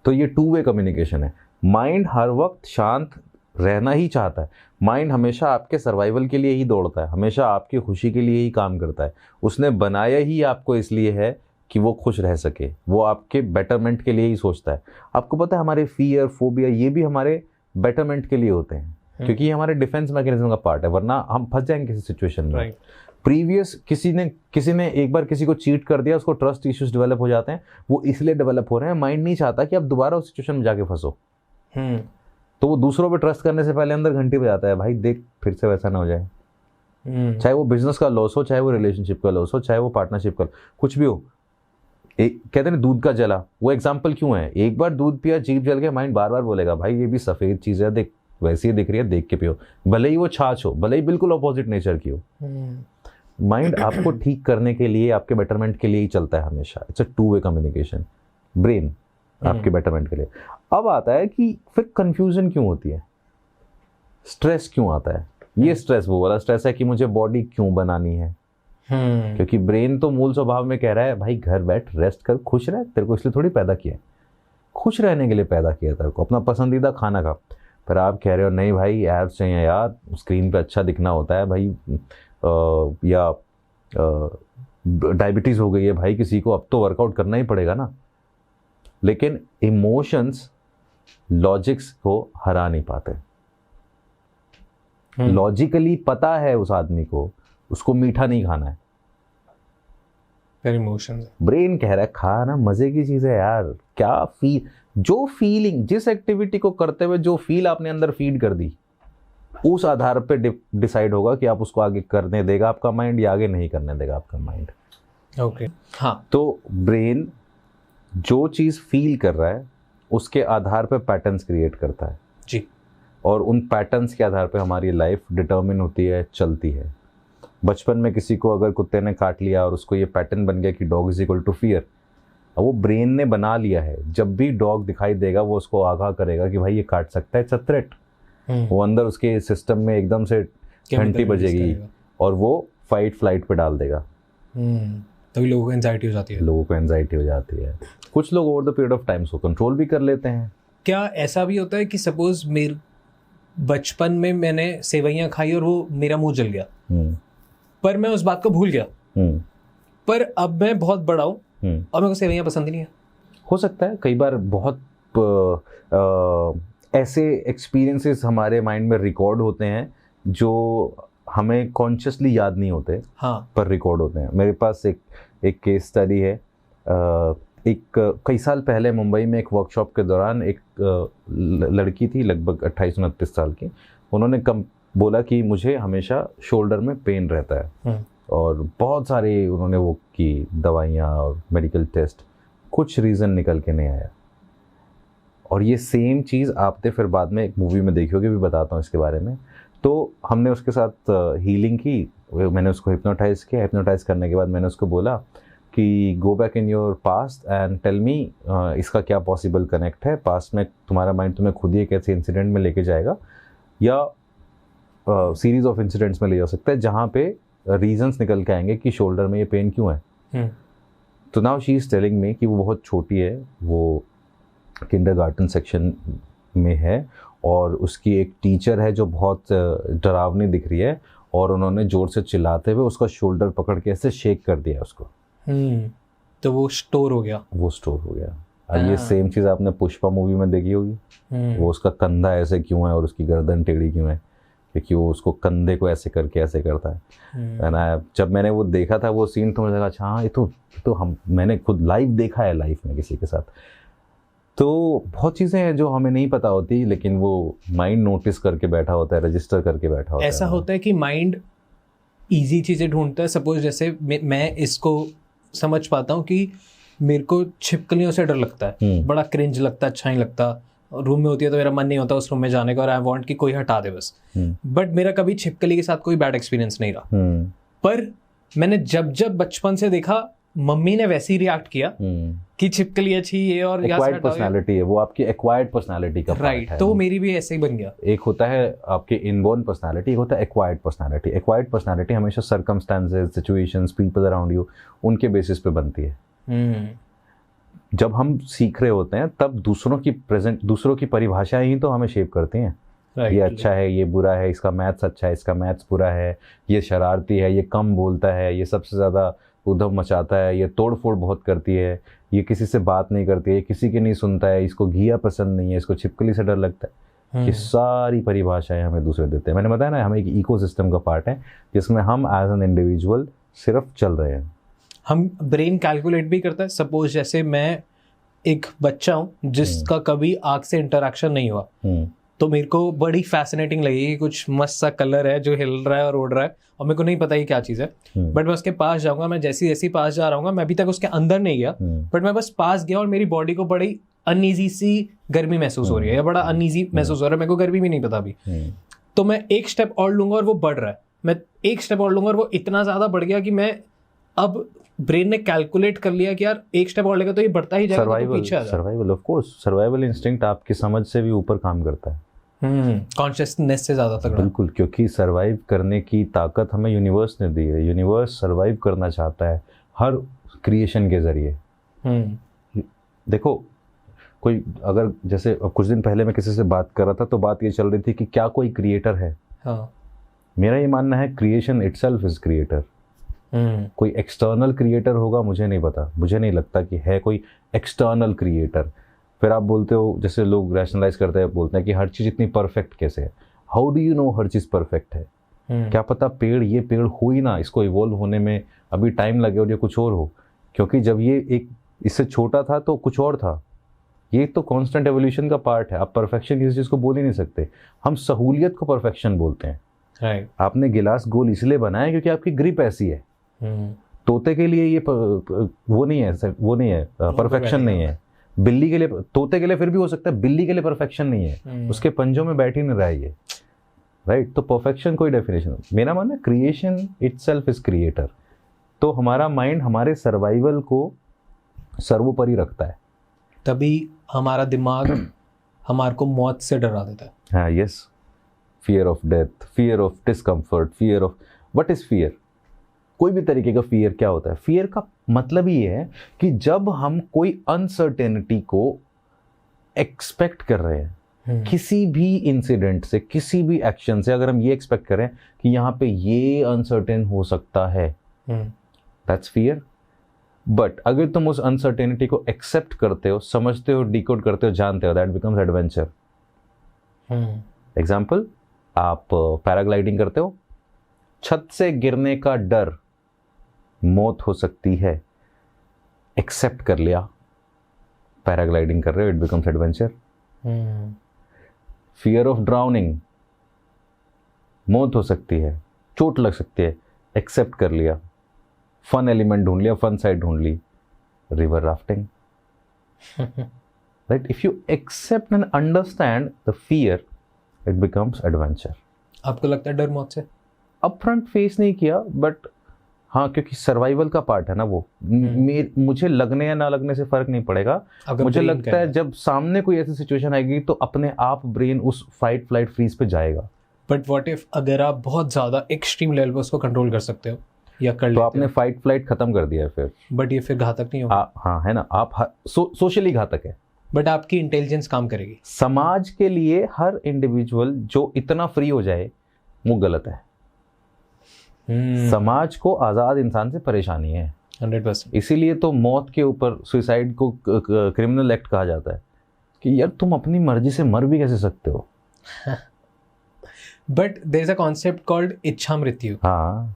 तो ये 2 वे कम्युनिकेशन है। माइंड हर वक्त शांत रहना ही चाहता है। माइंड हमेशा आपके सर्वाइवल के लिए ही दौड़ता है, हमेशा आपकी खुशी के लिए ही काम करता है। उसने बनाया ही आपको इसलिए है कि वो खुश रह सके, वो आपके बेटरमेंट के लिए ही सोचता है। आपको पता है, हमारे फियर, फोबिया ये भी हमारे बेटरमेंट के लिए होते हैं, क्योंकि ये हमारे डिफेंस मैकेनिज्म का पार्ट है, वरना हम फंस जाएंगे किसी सिचुएशन में। प्रीवियस किसी ने एक बार किसी को चीट कर दिया, उसको ट्रस्ट इश्यूज डेवलप हो जाते हैं। वो इसलिए डेवलप हो रहे हैं, माइंड नहीं चाहता कि आप दोबारा उस सिचुएशन में जाके फंसो। तो वो दूसरों पे ट्रस्ट करने से पहले अंदर घंटी बजाता है, भाई देख फिर से वैसा ना हो जाए। चाहे वो बिजनेस का लॉस हो, चाहे वो रिलेशनशिप का लॉस हो, चाहे वो पार्टनरशिप का, कुछ भी हो। एक कहते हैं दूध का जला, वो एग्जाम्पल क्यों है? एक बार दूध पिया, जीभ जल गया, माइंड बार बार बोलेगा भाई ये भी सफेद चीज है, देख वैसी ही दिख रही है, देख के पियो। भले ही वो छाछ हो, भले ही बिल्कुल अपोजिट नेचर की हो। माइंड आपको ठीक करने के लिए, आपके बेटरमेंट के लिए ही चलता है हमेशा। It's a 2 way communication. Brain आपके बेटरमेंट के लिए। अब आता है कि फिर कंफ्यूजन क्यों होती है, स्ट्रेस क्यों आता है। ये स्ट्रेस वो वाला स्ट्रेस है कि मुझे बॉडी क्यों बनानी है, क्योंकि ब्रेन तो मूल स्वभाव में कह रहा है भाई घर बैठ, रेस्ट कर, खुश रह, तेरे को इसलिए थोड़ी पैदा किया है, खुश रहने के लिए पैदा किया तेरे को, अपना पसंदीदा खाना खा। पर आप कह रहे हो नहीं भाई एब्स चाहिए यार, स्क्रीन पे अच्छा दिखना होता है भाई, या डायबिटीज़ हो गई है भाई किसी को, अब तो वर्कआउट करना ही पड़ेगा ना। लेकिन इमोशंस लॉजिक्स को हरा नहीं पाते। लॉजिकली पता है उस आदमी को उसको मीठा नहीं खाना है, फिर इमोशंस, ब्रेन कह रहा है खा ना, मजे की चीज है यार। क्या फील, जो फीलिंग, जिस एक्टिविटी को करते हुए जो फील आपने अंदर फीड कर दी, उस आधार पे डिसाइड होगा कि आप उसको आगे करने देगा आपका माइंड या आगे नहीं करने देगा आपका माइंड। ओके हाँ। तो ब्रेन जो चीज फील कर रहा है उसके आधार पे पैटर्न्स क्रिएट करता है जी, और उन पैटर्न्स के आधार पे हमारी लाइफ डिटर्मिन होती है, चलती है। बचपन में किसी को अगर कुत्ते ने काट लिया और उसको ये पैटर्न बन गया कि dog is equal to fear, अब वो ब्रेन ने बना लिया है, जब भी डॉग दिखाई देगा वो उसको आगाह करेगा कि भाई ये काट सकता है, इट्स अ थ्रेट। वो अंदर उसके सिस्टम में एकदम से घंटी बजेगी और वो फाइट फ्लाइट पे डाल देगा। तभी लोगों को एंजाइटी हो जाती है। लोगों को एंजाइटी हो जाती है। कुछ लोग over the period of time उसको कंट्रोल भी कर लेते हैं। क्या ऐसा भी होता है कि सपोज मेरे बचपन में मैंने सेवइयाँ खाई और वो मेरा मुंह जल गया, पर मैं उस बात को भूल गया, पर अब मैं बहुत बड़ा हूँ और मेरे को सेवइयाँ पसंद ही नहीं है? हो सकता है, कई बार बहुत ऐसे एक्सपीरियंसेस हमारे माइंड में रिकॉर्ड होते हैं जो हमें कॉन्शियसली याद नहीं होते, हाँ, पर रिकॉर्ड होते हैं। मेरे पास एक केस स्टडी है। कई साल पहले मुंबई में एक वर्कशॉप के दौरान एक लड़की थी लगभग 28-29 साल की। उन्होंने बोला कि मुझे हमेशा शोल्डर में पेन रहता है और बहुत सारे उन्होंने वो की दवाइयाँ और मेडिकल टेस्ट, कुछ रीज़न निकल के नहीं आया। और ये सेम चीज़ आपने फिर बाद में एक मूवी में देखी होगी, भी बताता हूँ इसके बारे में। तो हमने उसके साथ हीलिंग की, मैंने उसको हिप्नोटाइज किया। हिप्नोटाइज करने के बाद मैंने उसको बोला कि go back in your past and tell me इसका क्या पॉसिबल कनेक्ट है। पास्ट में तुम्हारा माइंड तुम्हें खुद ही एक ऐसे इंसिडेंट में लेके जाएगा या सीरीज ऑफ इंसिडेंट्स में ले जा सकता है जहाँ पे रीजंस निकल के आएंगे कि शोल्डर में ये पेन क्यों है। तो now she is telling me कि वो बहुत छोटी है, वो किंडरगार्टन सेक्शन में है और उसकी एक टीचर है जो बहुत डरावनी दिख रही है और उन्होंने ज़ोर से चिल्लाते हुए उसका शोल्डर पकड़ के ऐसे शेक कर दिया उसको। तो वो स्टोर हो गया। वो स्टोर हो गया। और ये सेम चीज़ आपने पुष्पा मूवी में देखी होगी। वो उसका कंधा ऐसे क्यों है और उसकी गर्दन टेढ़ी क्यों है, क्योंकि वो उसको कंधे को ऐसे करके ऐसे करता है। जब मैंने वो देखा था वो सीन, तो मुझे लगा अच्छा हाँ ये तो मैंने खुद लाइव देखा है लाइफ में किसी के साथ। तो बहुत चीज़ें हैं जो हमें नहीं पता होती, लेकिन वो माइंड नोटिस करके बैठा होता है, रजिस्टर करके बैठा होता है। ऐसा होता है कि माइंड ईजी चीज़ें ढूंढता है। सपोज जैसे मैं इसको समझ पाता हूँ कि मेरे को छिपकलियों से डर लगता है, बड़ा क्रिंज लगता है, अच्छा नहीं लगता। रूम में होती है तो मेरा मन नहीं होता उस रूम में जाने का और आई वांट कि कोई हटा दे बस। बट मेरा कभी छिपकली के साथ कोई बैड एक्सपीरियंस नहीं रहा। पर मैंने जब बचपन से देखा मम्मी ने वैसे ही रिएक्ट किया कि छिपकली अच्छी है और एक्वायर्ड पर्सनालिटी है, वो आपकी एक्वायर्ड पर्सनालिटी का राइट है। तो मेरी भी ऐसे ही बन गया। एक होता है आपके इनबोर्न पर्सनालिटी, एक होता है एक्वायर्ड पर्सनालिटी। एक्वायर्ड पर्सनालिटी हमेशा circumstances, situations, people around you, उनके बेसिस पे बनती है। जब हम सीख रहे होते हैं तब दूसरों की परिभाषाएं ही तो हमें शेप करती हैं। ये अच्छा है, ये बुरा है, इसका मैथ्स अच्छा है, इसका मैथ्स बुरा है, ये शरारती है, ये कम बोलता है, ये सबसे ज़्यादा उधम मचाता है, ये तोड़ फोड़ बहुत करती है, ये किसी से बात नहीं करती है, किसी की नहीं सुनता है, इसको घिया पसंद नहीं है, इसको छिपकली से डर लगता है। ये सारी परिभाषाएं हमें दूसरे देते हैं। मैंने बताया ना, हम एक इकोसिस्टम का पार्ट है जिसमें हम एज एन इंडिविजुअल सिर्फ चल रहे हैं। हम ब्रेन कैलकुलेट भी करता है। सपोज जैसे मैं एक बच्चा हूँ जिसका कभी आँख से इंटरेक्शन नहीं हुआ, तो मेरे को बड़ी फैसिनेटिंग लगेगी। कुछ मस्त सा कलर है जो हिल रहा है और उड़ रहा है और मेरे को नहीं पता ये क्या चीज़ है। बट मैं उसके पास जाऊंगा, मैं जैसी पास जा रहा हूँ, मैं अभी तक उसके अंदर नहीं गया, बट मैं बस पास गया और मेरी बॉडी को बड़ी अनईजी सी गर्मी महसूस हो रही है या बड़ा अनईजी महसूस हो रहा है। मेरे को गर्मी भी नहीं पता अभी। तो मैं एक स्टेप और लूंगा और वो बढ़ रहा है, मैं एक स्टेप और लूंगा और वो इतना ज़्यादा बढ़ गया कि मैं अब ब्रेन ने कैलकुलेट कर लिया कि यार एक स्टेप और लेगा तो ये बढ़ता ही जाएगा, तो पीछे आ जाएगा। Survival of course, survival instinct आपकी समझ से भी ऊपर काम करता है, कॉन्शियसनेस से ज्यादा तगड़ा। बिल्कुल, क्योंकि सर्वाइव करने की ताकत हमें यूनिवर्स ने दी है। यूनिवर्स सर्वाइव करना चाहता है हर क्रिएशन के जरिए। देखो, कोई अगर जैसे कुछ दिन पहले मैं किसी से बात कर रहा था तो बात ये चल रही थी कि क्या कोई क्रिएटर है। हाँ। मेरा ये मानना है क्रिएशन इटसेल्फ इज क्रिएटर। कोई एक्सटर्नल क्रिएटर होगा मुझे नहीं पता, मुझे नहीं लगता कि है कोई एक्सटर्नल क्रिएटर। फिर आप बोलते हो, जैसे लोग रैशनलाइज करते हैं, बोलते हैं कि हर चीज़ इतनी परफेक्ट कैसे है। How do you know her cheese perfect है? क्या पता ये पेड़ हो ही ना, इसको इवॉल्व होने में अभी टाइम लगे और ये कुछ और हो, क्योंकि जब ये एक इससे छोटा था तो कुछ और था। ये तो कांस्टेंट एवोल्यूशन का पार्ट है। आप परफेक्शन किसी चीज़ को बोल ही नहीं सकते। हम सहूलियत को परफेक्शन बोलते हैं। आपने गिलास गोल इसलिए बनाया क्योंकि आपकी ग्रिप ऐसी है। तोते के लिए ये वो नहीं है, परफेक्शन नहीं है। बिल्ली के लिए, तोते के लिए फिर भी हो सकता है, बिल्ली के लिए परफेक्शन नहीं है। उसके पंजों में बैठ ही नहीं रहा है ये, राइट? तो परफेक्शन कोई डेफिनेशन, मेरा मानना है क्रिएशन इटसेल्फ इज क्रिएटर। तो हमारा माइंड हमारे सर्वाइवल को सर्वोपरि रखता है, तभी हमारा दिमाग हमारे को मौत से डरा देता है। हाँ, yes. Fear of death, fear of discomfort, fear of, what is fear? कोई भी तरीके का फियर क्या होता है? फियर का मतलब ये है कि जब हम कोई अनसर्टेनिटी को एक्सपेक्ट कर रहे हैं, किसी भी इंसिडेंट से, किसी भी एक्शन से, अगर हम ये एक्सपेक्ट करें कि यहाँ पे ये अनसर्टेन हो सकता है, दैट्स फियर। बट अगर तुम उस अनसर्टेनिटी को एक्सेप्ट करते हो, समझते हो, डिकोड करते हो, जानते हो, दैट बिकम्स एडवेंचर। एग्जाम्पल, आप पैराग्लाइडिंग करते हो, छत से गिरने का डर, मौत हो सकती है, एक्सेप्ट कर लिया, पैराग्लाइडिंग कर रहे हो, it becomes adventure. Fear of drowning, मौत हो सकती है, चोट लग सकती है, एक्सेप्ट कर लिया, फन एलिमेंट ढूंढ लिया, फन साइड ढूंढ ली, river rafting. Right? If you accept and understand the fear, it becomes adventure. आपको लगता है डर मौत से अपफ्रंट फेस नहीं किया, बट हाँ, क्योंकि सर्वाइवल का पार्ट है ना वो। मुझे लगने या ना लगने से फर्क नहीं पड़ेगा। मुझे लगता है जब सामने कोई ऐसी सिचुएशन आएगी तो अपने आप ब्रेन उस फाइट फ्लाइट फ्रीज पे जाएगा। बट व्हाट इफ अगर आप बहुत ज्यादा एक्सट्रीम लेवल पर उसको कंट्रोल कर सकते हो या कर लेते हो, तो आपने फाइट फ्लाइट खत्म कर दिया है फिर। बट ये फिर घातक नहीं होगा। हाँ, है ना, आप सोशली घातक है, बट आपकी इंटेलिजेंस काम करेगी। समाज के लिए हर इंडिविजुअल जो इतना फ्री हो जाए वो गलत है। समाज को आज़ाद इंसान से परेशानी है 100%। इसीलिए तो मौत के ऊपर सुसाइड को क्रिमिनल एक्ट कहा जाता है कि यार तुम अपनी मर्जी से मर भी कैसे सकते हो। But there is a concept called इच्छा मृत्यु। हाँ,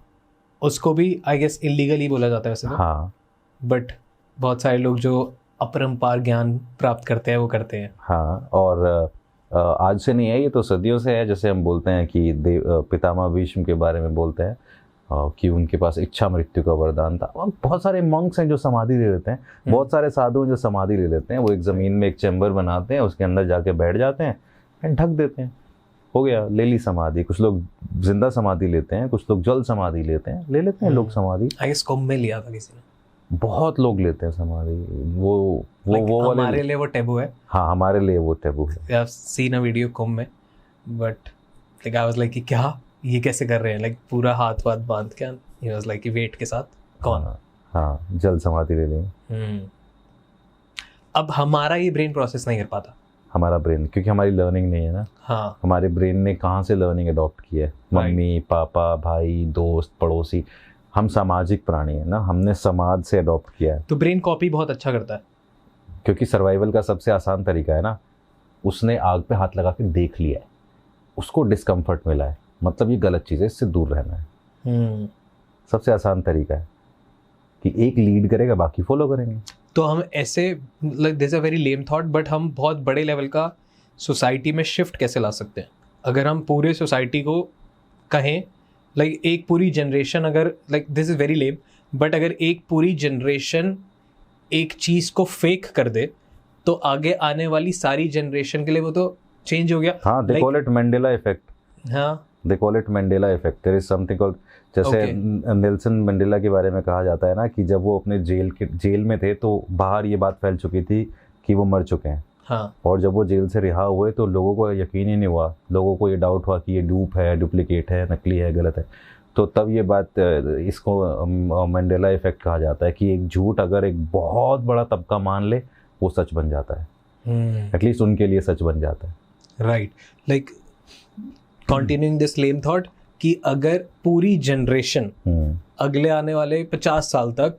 उसको भी आई गेस इलीगली बोला जाता है वैसे तो। हाँ, बट बहुत सारे लोग जो अपरंपार ज्ञान प्राप्त करते हैं वो करते हैं। हाँ, और आज से नहीं है, ये तो सदियों से है। जैसे हम बोलते हैं कि पितामह भीष्म के बारे में बोलते हैं कि उनके पास इच्छा मृत्यु का वरदान था। और बहुत सारे मंक्स हैं जो समाधि ले लेते हैं, बहुत सारे साधु हैं जो समाधि ले लेते हैं। वो एक ज़मीन में एक चैम्बर बनाते हैं, उसके अंदर जाके बैठ जाते हैं एंड ढक देते हैं, हो गया, ले ली समाधि। कुछ लोग जिंदा समाधि लेते हैं, कुछ लोग जल समाधि लेते हैं, ले लेते हैं लोग समाधि। आई गेस कुंभ में लिया था किसी ने, बहुत लोग लेते हैं समाधि। वो हमारे लिए वो टैबू है। हाँ, हमारे लिए वो टैबू है। I have seen a video Kumbh में, but like I was like कि क्या ये कैसे कर रहे हैं, लाइक पूरा हाथ वाथ बांध के। ही वाज लाइक कि वेट के साथ कौन। हाँ, जल समाधि ले लें। अब हमारा ये ब्रेन प्रोसेस नहीं कर पाता, हमारा ब्रेन, क्योंकि हमारी लर्निंग नहीं है ना। हाँ, हमारे ब्रेन ने कहाँ से लर्निंग अडॉप्ट की है? मम्मी पापा भाई दोस्त पड़ोसी। हम सामाजिक प्राणी है ना, हमने समाज से अडॉप्ट किया है। तो ब्रेन कॉपी बहुत अच्छा करता है, क्योंकि सर्वाइवल का सबसे आसान तरीका है ना, उसने आग पे हाथ लगा के देख लिया है, उसको डिस्कम्फर्ट मिला है, मतलब ये गलत चीज़ है, इससे दूर रहना है। सबसे आसान तरीका है कि एक लीड करेगा, बाकी फॉलो करेंगे। तो हम ऐसे, like this a very lame thought, but हम बहुत बड़े लेवल का सोसाइटी में शिफ्ट कैसे ला सकते हैं? अगर हम पूरे सोसाइटी को कहें, लाइक एक पूरी जनरेशन, अगर like this is very lame, but अगर एक पूरी जनरेशन एक चीज़ को फेक कर दे तो आगे आने वाली सारी जनरेशन के लिए वो तो चेंज हो गया। हाँ, they call it Mandela effect. हाँ, they call it Mandela effect. There is something called, जैसे नेल्सन मंडेला के बारे में कहा जाता है ना कि जब वो अपने जेल में थे तो बाहर ये बात फैल चुकी थी कि वो मर चुके हैं। हाँ। और जब वो जेल से रिहा हुए तो लोगों को यकीन ही नहीं हुआ, लोगों को ये डाउट हुआ कि ये डूप है, डुप्लीकेट है, नकली है, गलत है। तो तब ये बात, इसको मंडेला इफेक्ट कहा जाता है कि एक झूठ अगर एक बहुत बड़ा तबका मान ले वो सच बन जाता है, एटलीस्ट उनके लिए सच बन जाता है। Right, like continuing this lame thought कि अगर पूरी जनरेशन अगले आने वाले 50 साल तक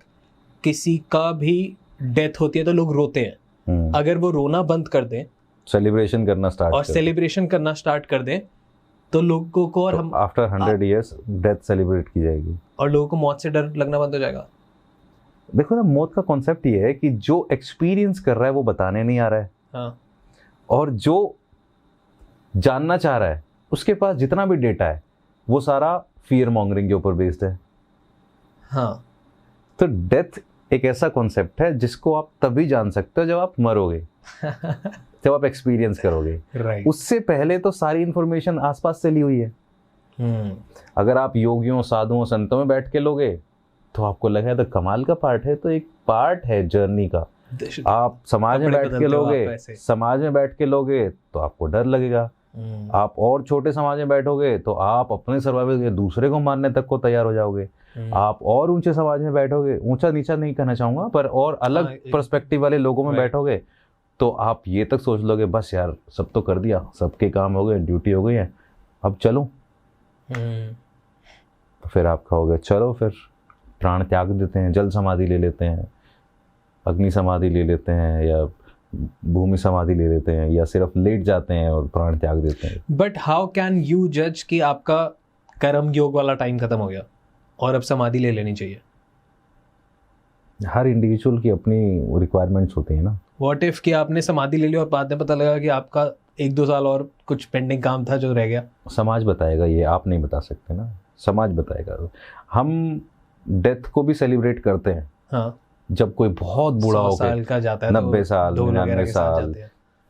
किसी का भी डेथ होती है तो लोग रोते हैं, अगर वो रोना बंद कर दें, सेलिब्रेशन करना स्टार्ट कर दें तो लोगों को, और हम आफ्टर 100 इयर्स डेथ सेलिब्रेट की जाएगी और लोगों को मौत से डर लगना बंद हो जाएगा। देखो ना, मौत का कॉन्सेप्ट ये है कि जो एक्सपीरियंस कर रहा है वो बताने नहीं आ रहा है। हाँ। और जो जानना चाह रहा है उसके पास जितना भी डेटा है वो सारा फियर मॉन्गरिंग के ऊपर बेस्ड है। हाँ। तो डेथ एक ऐसा कॉन्सेप्ट है जिसको आप तभी जान सकते हो जब आप मरोगे, जब आप एक्सपीरियंस करोगे। Right. उससे पहले तो सारी इंफॉर्मेशन आसपास से ली हुई है। अगर आप योगियों, साधुओं, संतों में बैठ के लोगे तो आपको लगेगा तो कमाल का पार्ट है, तो एक पार्ट है जर्नी का। आप समाज में बैठ के लोगे तो आपको डर लगेगा। आप और छोटे समाज में बैठोगे तो आप अपने सर्वाइवल के दूसरे को मारने तक को तैयार हो जाओगे। आप और ऊंचे समाज में बैठोगे, ऊंचा नीचा नहीं कहना चाहूंगा, पर और अलग पर्सपेक्टिव वाले लोगों में बैठोगे तो आप ये तक सोच लोगे बस यार सब तो कर दिया, सबके काम हो गए, ड्यूटी हो गई है, अब चलो। तो फिर आप कहोगे चलो फिर प्राण त्याग देते हैं, जल समाधि ले लेते हैं, अग्नि समाधि ले लेते हैं, या भूमि समाधि ले लेते हैं, या सिर्फ लेट जाते हैं और प्राण त्याग देते हैं। बट हाउ कैन यू जज कि आपका कर्म योग वाला टाइम खत्म हो गया और अब समाधि ले लेनी चाहिए? हर इंडिविजुअल की अपनी रिक्वायरमेंट्स होती है ना। व्हाट इफ कि आपने समाधि ले ली और बाद में पता लगा कि आपका 1-2 साल और कुछ पेंडिंग काम था जो रह गया? समाज बताएगा, ये आप नहीं बता सकते ना, समाज बताएगा। हम डेथ को भी सेलिब्रेट करते हैं। हाँ। जब कोई बहुत बूढ़ा हो साल का जाता है, 90 साल, 99 साल,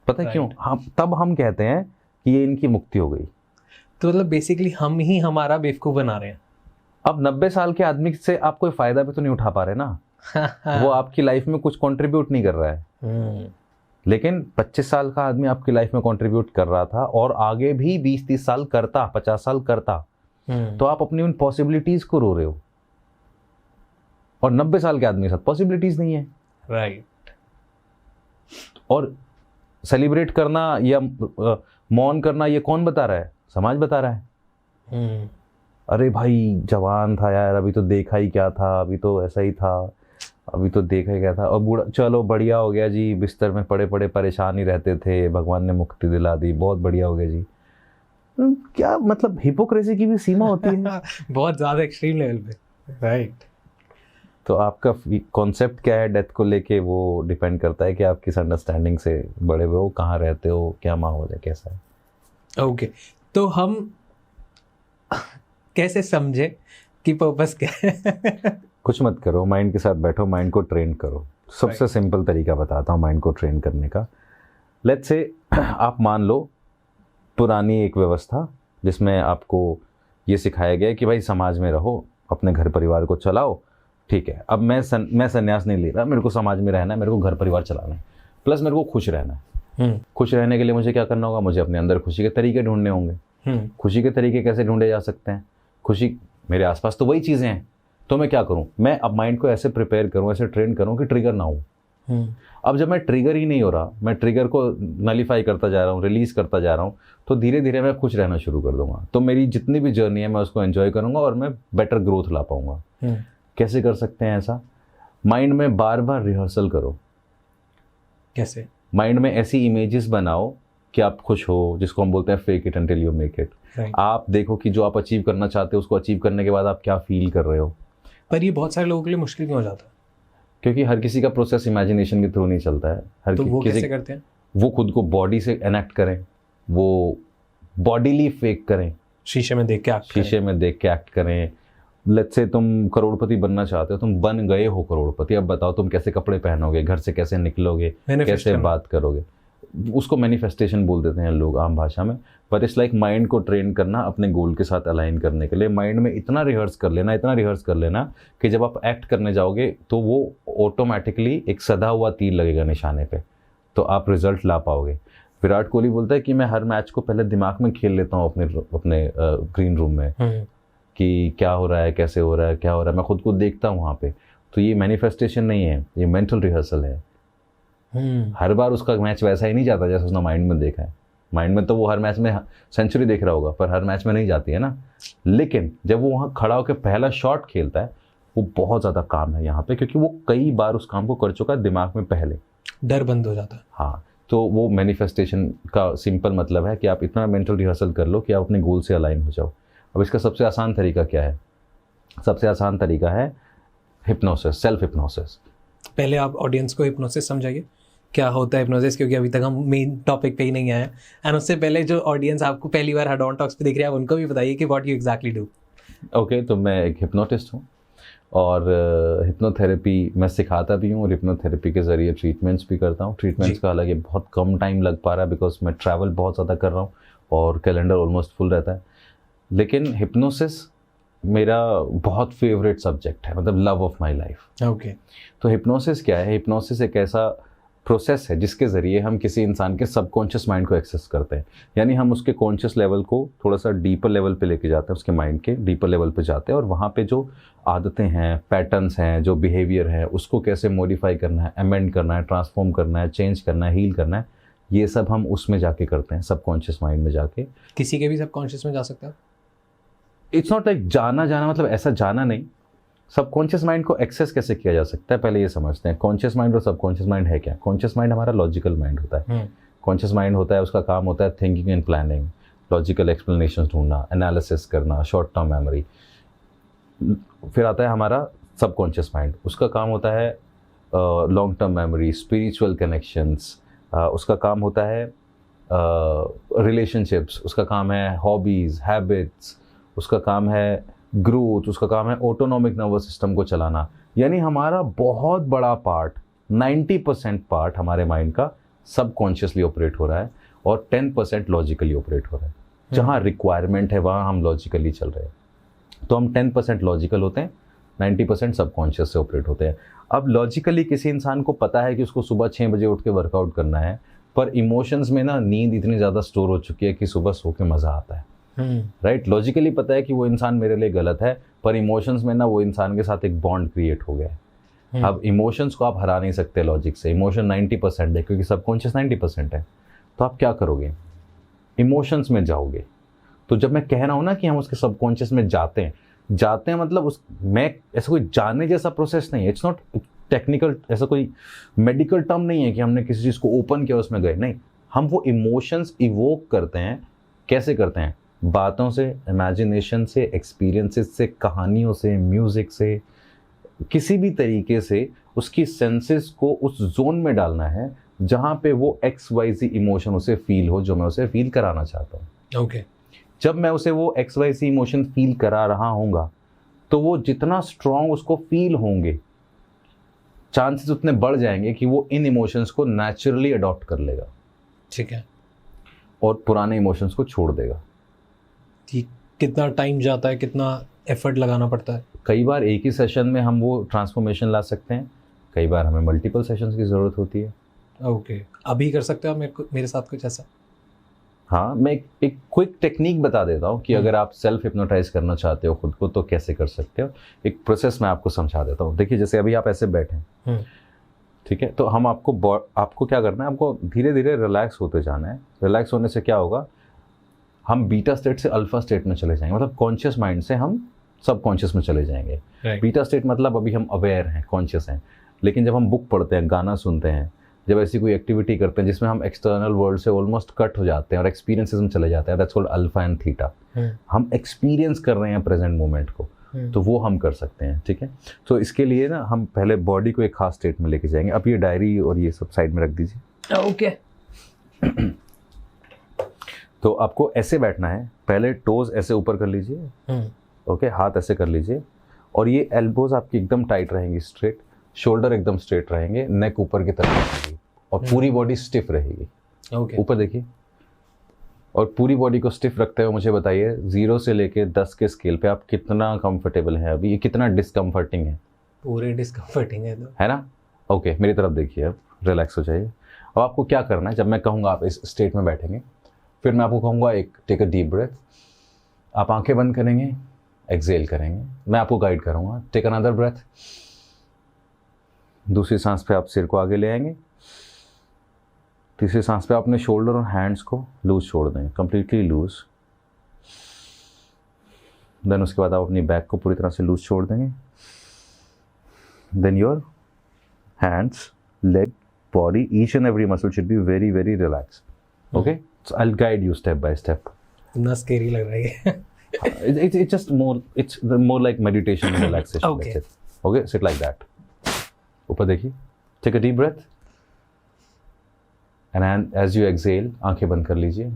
पता है क्यों? तब हम कहते हैं कि ये इनकी मुक्ति हो गई। तो मतलब बेसिकली हम ही हमारा बेवकूफ बना रहे हैं। अब 90 साल के आदमी से आप कोई फायदा भी तो नहीं उठा पा रहे ना। वो आपकी लाइफ में कुछ कंट्रीब्यूट नहीं कर रहा है। लेकिन 25 साल का आदमी आपकी लाइफ में कंट्रीब्यूट कर रहा था और आगे भी 20-30 साल करता, 50 साल करता। तो आप अपनी उन पॉसिबिलिटीज को रो रहे हो और 90 साल के आदमी के साथ पॉसिबिलिटीज नहीं है। राइट। और सेलिब्रेट करना या मौन करना ये कौन बता रहा है? समाज बता रहा है। अरे भाई जवान था यार, अभी तो देखा ही क्या था, अभी तो ऐसा ही था, अभी तो देखा ही क्या था, और बूढ़ा चलो बढ़िया हो गया जी, बिस्तर में पड़े पड़े परेशान ही रहते थे, भगवान ने मुक्ति दिला दी, बहुत बढ़िया हो गया जी। क्या मतलब, हिपोक्रेसी की भी सीमा होती है। बहुत ज़्यादा एक्सट्रीम लेवल पे। राइट। तो आपका कॉन्सेप्ट क्या है डेथ को लेके, वो डिपेंड करता है कि आप किस अंडरस्टैंडिंग से बड़े हुए हो, कहाँ रहते हो, क्या माहौल है, कैसा है। ओके, तो हम कैसे समझे कि पर्पस क्या है? कुछ मत करो, माइंड के साथ बैठो, माइंड को ट्रेन करो। सबसे सिंपल तरीका बताता हूँ माइंड को ट्रेन करने का। लेट्स से आप मान लो पुरानी एक व्यवस्था जिसमें आपको ये सिखाया गया कि भाई समाज में रहो, अपने घर परिवार को चलाओ, ठीक है। अब मैं संन्यास नहीं ले रहा, मेरे को समाज में रहना है, मेरे को घर परिवार चलाना है, प्लस मेरे को खुश रहना है। खुश रहने के लिए मुझे क्या करना होगा? मुझे अपने अंदर खुशी के तरीके ढूंढने होंगे। खुशी के तरीके कैसे ढूंढे जा सकते हैं? खुशी मेरे आसपास तो वही चीज़ें हैं, तो मैं क्या करूं? मैं अब माइंड को ऐसे प्रिपेयर करूं, ऐसे ट्रेन करूं कि ट्रिगर ना हो। अब जब मैं ट्रिगर ही नहीं हो रहा, मैं ट्रिगर को नलीफाई करता जा रहा हूं, रिलीज करता जा रहा हूं, तो धीरे धीरे मैं खुश रहना शुरू कर दूंगा। तो मेरी जितनी भी जर्नी है मैं उसको एंजॉय करूंगा और मैं बेटर ग्रोथ ला पाऊंगा। कैसे कर सकते हैं ऐसा? माइंड में बार बार रिहर्सल करो। कैसे? माइंड में ऐसी इमेजेस बनाओ कि आप खुश हो, जिसको हम बोलते हैं fake it until you make it. आप देखो कि जो आप अचीव करना चाहते हो उसको अचीव करने के बाद आप क्या फील कर रहे हो। पर ये बहुत सारे लोगों के लिए मुश्किल क्यों हो जाता है? क्योंकि हर किसी का प्रोसेस इमेजिनेशन के थ्रू नहीं चलता है। तो वो कैसे करते हैं? वो खुद को बॉडी से एनेक्ट करें, वो बॉडीली फेक करें, शीशे में देख के एक्ट करें। लेट्स से तुम करोड़पति बनना चाहते हो, तुम बन गए हो करोड़पति, अब बताओ तुम कैसे कपड़े पहनोगे, घर से कैसे निकलोगे, कैसे बात करोगे। उसको मैनिफेस्टेशन बोल देते हैं लोग आम भाषा में, पर इट्स लाइक माइंड को ट्रेन करना अपने गोल के साथ अलाइन करने के लिए। माइंड में इतना रिहर्स कर लेना कि जब आप एक्ट करने जाओगे तो वो ऑटोमेटिकली एक सदा हुआ तीर लगेगा निशाने पे, तो आप रिजल्ट ला पाओगे। विराट कोहली बोलता है कि मैं हर मैच को पहले दिमाग में खेल लेता हूँ अपने ग्रीन रूम में कि क्या हो रहा है, कैसे हो रहा है, क्या हो रहा है, मैं खुद को देखता हूँ वहाँ पे। तो ये मैनिफेस्टेशन नहीं है, ये मेंटल रिहर्सल है। हर बार उसका मैच वैसा ही नहीं जाता जैसे उसने माइंड में देखा है। माइंड में तो वो हर मैच में सेंचुरी देख रहा होगा, पर हर मैच में नहीं जाती है ना। लेकिन जब वो वहाँ खड़ा होकर पहला शॉट खेलता है, वो बहुत ज़्यादा काम है यहाँ पे, क्योंकि वो कई बार उस काम को कर चुका है दिमाग में पहले, डर बंद हो जाता है। हाँ, तो वो मैनिफेस्टेशन का सिंपल मतलब है कि आप इतना मेंटल रिहर्सल कर लो कि आप अपने गोल से अलाइन हो जाओ। अब इसका सबसे आसान तरीका क्या है? सबसे आसान तरीका है हिप्नोसिस, सेल्फ हिप्नोसिस। पहले आप ऑडियंस को हिप्नोसिस समझाइए, क्या होता है हिप्नोसिस, क्योंकि अभी तक हम मेन टॉपिक पे ही नहीं आए हैं। एंड उससे पहले जो ऑडियंस आपको पहली बार हडॉन टॉक्स पे देख रहे हैं, उनको भी बताइए कि what you exactly do. Okay, तो मैं एक हिप्नोटिस्ट हूँ और हिप्नोथेरेपी मैं सिखाता भी हूँ और हिप्नोथेरेपी के ज़रिए ट्रीटमेंट्स भी करता हूँ। ट्रीटमेंट्स का हालांकि बहुत कम टाइम लग पा रहा है बिकॉज मैं ट्रैवल बहुत ज़्यादा कर रहा हूँ और कैलेंडर ऑलमोस्ट फुल रहता है। लेकिन हिप्नोसिस मेरा बहुत फेवरेट सब्जेक्ट है, मतलब love of my life. Okay, तो हिप्नोसिस क्या है? हिप्नोसिस एक ऐसा प्रोसेस है जिसके ज़रिए हम किसी इंसान के सबकॉन्शियस माइंड को एक्सेस करते हैं। यानी हम उसके कॉन्शियस लेवल को थोड़ा सा डीपर लेवल पे लेके जाते हैं, उसके माइंड के डीपर लेवल पे जाते हैं और वहाँ पे जो आदतें हैं, पैटर्न्स हैं, जो बिहेवियर है, उसको कैसे मॉडिफाई करना है, अमेंड करना है, ट्रांसफॉर्म करना है, चेंज करना है, हील करना है, ये सब हम उसमें जाके करते हैं, सबकॉन्शियस माइंड में जाके। किसी के भी सबकॉन्शियस में जा सकते हैं? इट्स नॉट लाइक जाना मतलब ऐसा जाना नहीं। सबकॉन्शियस माइंड को एक्सेस कैसे किया जा सकता है, पहले ये समझते हैं। कॉन्शियस माइंड और सबकॉन्शियस माइंड है क्या? कॉन्शियस माइंड हमारा लॉजिकल माइंड होता है। कॉन्शियस माइंड होता है, उसका काम होता है thinking and planning, logical explanation ढूंढना, एनालिसिस करना, शॉर्ट टर्म मेमोरी। फिर आता है हमारा सबकॉन्शियस माइंड, उसका काम होता है long term memory, spiritual connections, उसका काम होता है रिलेशनशिप्स, उसका काम है हॉबीज़, हैबिट्स, उसका काम है ग्रोथ, उसका काम है ऑटोनॉमिक नर्वस सिस्टम को चलाना। यानी हमारा बहुत बड़ा पार्ट, 90% पार्ट हमारे माइंड का सबकॉन्शियसली ऑपरेट हो रहा है और 10% लॉजिकली ऑपरेट हो रहा है। जहाँ रिक्वायरमेंट है वहाँ हम लॉजिकली चल रहे हैं। तो हम 10% लॉजिकल होते हैं, 90% सबकॉन्शियस से ऑपरेट होते हैं। अब लॉजिकली किसी इंसान को पता है कि उसको सुबह 6 बजे उठ के वर्कआउट करना है, पर इमोशंस में ना नींद इतनी ज़्यादा स्टोर हो चुकी है कि सुबह सो के मज़ा आता है। राइट, लॉजिकली पता है कि वो इंसान मेरे लिए गलत है, पर इमोशंस में ना वो इंसान के साथ एक बॉन्ड क्रिएट हो गया है। अब इमोशंस को आप हरा नहीं सकते लॉजिक से। इमोशन 90% है क्योंकि सबकॉन्शियस 90% है। तो आप क्या करोगे? इमोशंस में जाओगे। तो जब मैं कह रहा हूँ ना कि हम उसके सबकॉन्शियस में जाते हैं मतलब मैं ऐसा कोई जानने जैसा प्रोसेस नहीं है। इट्स नॉट टेक्निकल, ऐसा कोई मेडिकल टर्म नहीं है कि हमने किसी चीज़ को ओपन किया उसमें गए। नहीं, हम वो इमोशंस इवोक करते हैं। कैसे करते हैं? बातों से, इमेजिनेशन से, एक्सपीरियंसेस से, कहानियों से, म्यूज़िक से, किसी भी तरीके से उसकी सेंसेस को उस जोन में डालना है जहाँ पे वो XYZ इमोशन उसे फील हो, जो मैं उसे फील कराना चाहता हूँ। ओके, जब मैं उसे वो XYZ इमोशन फील करा रहा हूँगा तो वो जितना स्ट्रॉन्ग उसको फील होंगे, चांसेस उतने बढ़ जाएंगे कि वो इन इमोशंस को नेचुरली अडॉप्ट कर लेगा। ठीक है, और पुराने इमोशंस को छोड़ देगा। कि कितना टाइम जाता है, कितना एफर्ट लगाना पड़ता है? कई बार एक ही सेशन में हम वो ट्रांसफॉर्मेशन ला सकते हैं, कई बार हमें मल्टीपल सेशंस की ज़रूरत होती है। ओके, अभी कर सकते हो आप मेरे साथ कुछ ऐसा? हाँ, मैं एक क्विक टेक्निक बता देता हूँ कि अगर आप सेल्फ हिप्नोटाइज करना चाहते हो खुद को तो कैसे कर सकते हो। एक प्रोसेस मैं आपको समझा देता हूँ। देखिए, जैसे अभी आप ऐसे बैठे हैं, ठीक है, तो हम आपको क्या करना है? आपको धीरे धीरे रिलैक्स होते जाना है। रिलैक्स होने से क्या होगा? हम बीटा स्टेट से अल्फा स्टेट में चले जाएंगे, मतलब कॉन्शियस माइंड से हम सबकॉन्शियस में चले जाएंगे। बीटा स्टेट मतलब अभी हम अवेयर हैं, कॉन्शियस हैं। लेकिन जब हम बुक पढ़ते हैं, गाना सुनते हैं, जब ऐसी कोई एक्टिविटी करते हैं जिसमें हम एक्सटर्नल वर्ल्ड से ऑलमोस्ट कट हो जाते हैं और एक्सपीरियंसेस में चले जाते हैं, that's called alpha and theta. हम एक्सपीरियंस कर रहे हैं प्रेजेंट मोमेंट को, तो वो हम कर सकते हैं। ठीक है, तो इसके लिए ना हम पहले बॉडी को एक खास स्टेट में लेके जाएंगे। अब ये डायरी और ये सब साइड में रख दीजिए। ओके, तो आपको ऐसे बैठना है। पहले टोज ऐसे ऊपर कर लीजिए, ओके, हाथ ऐसे कर लीजिए और ये एल्बोज आपकी एकदम टाइट रहेंगी, स्ट्रेट, शोल्डर एकदम स्ट्रेट रहेंगे, नेक ऊपर की तरफ रहेगी और पूरी बॉडी स्टिफ रहेगी। Okay. ऊपर देखिए और पूरी बॉडी को स्टिफ रखते हुए मुझे बताइए 0 से लेके 10 के स्केल पे आप कितना कंफर्टेबल हैं अभी, ये कितना डिस्कम्फर्टिंग है? पूरे डिस्कम्फर्टिंग है ना? ओके, मेरी तरफ देखिए, अब रिलैक्स हो जाइए। अब आपको क्या करना है, जब मैं कहूँगा आप इस स्टेट में बैठेंगे, फिर मैं आपको कहूँगा एक टेक अ डीप ब्रेथ, आप आंखें बंद करेंगे, एक्सेल करेंगे, मैं आपको गाइड करूँगा। टेक अनदर ब्रेथ, दूसरी सांस पे आप सिर को आगे ले आएंगे, तीसरी सांस पे आप अपने शोल्डर और हैंड्स को लूज छोड़ देंगे, कंप्लीटली लूज। देन उसके बाद आप अपनी बैक को पूरी तरह से लूज छोड़ देंगे। Then your hands, leg, body, each and every muscle should be very very relaxed. Okay, so I'll guide you step by step. इतना स्केरी लग रहा है It's just more, it's more like meditation and relaxation. Okay. That's it. Okay, sit like that. ऊपर देखिए, take a deep breath, and as you exhale, आंखें बंद कर लीजिए.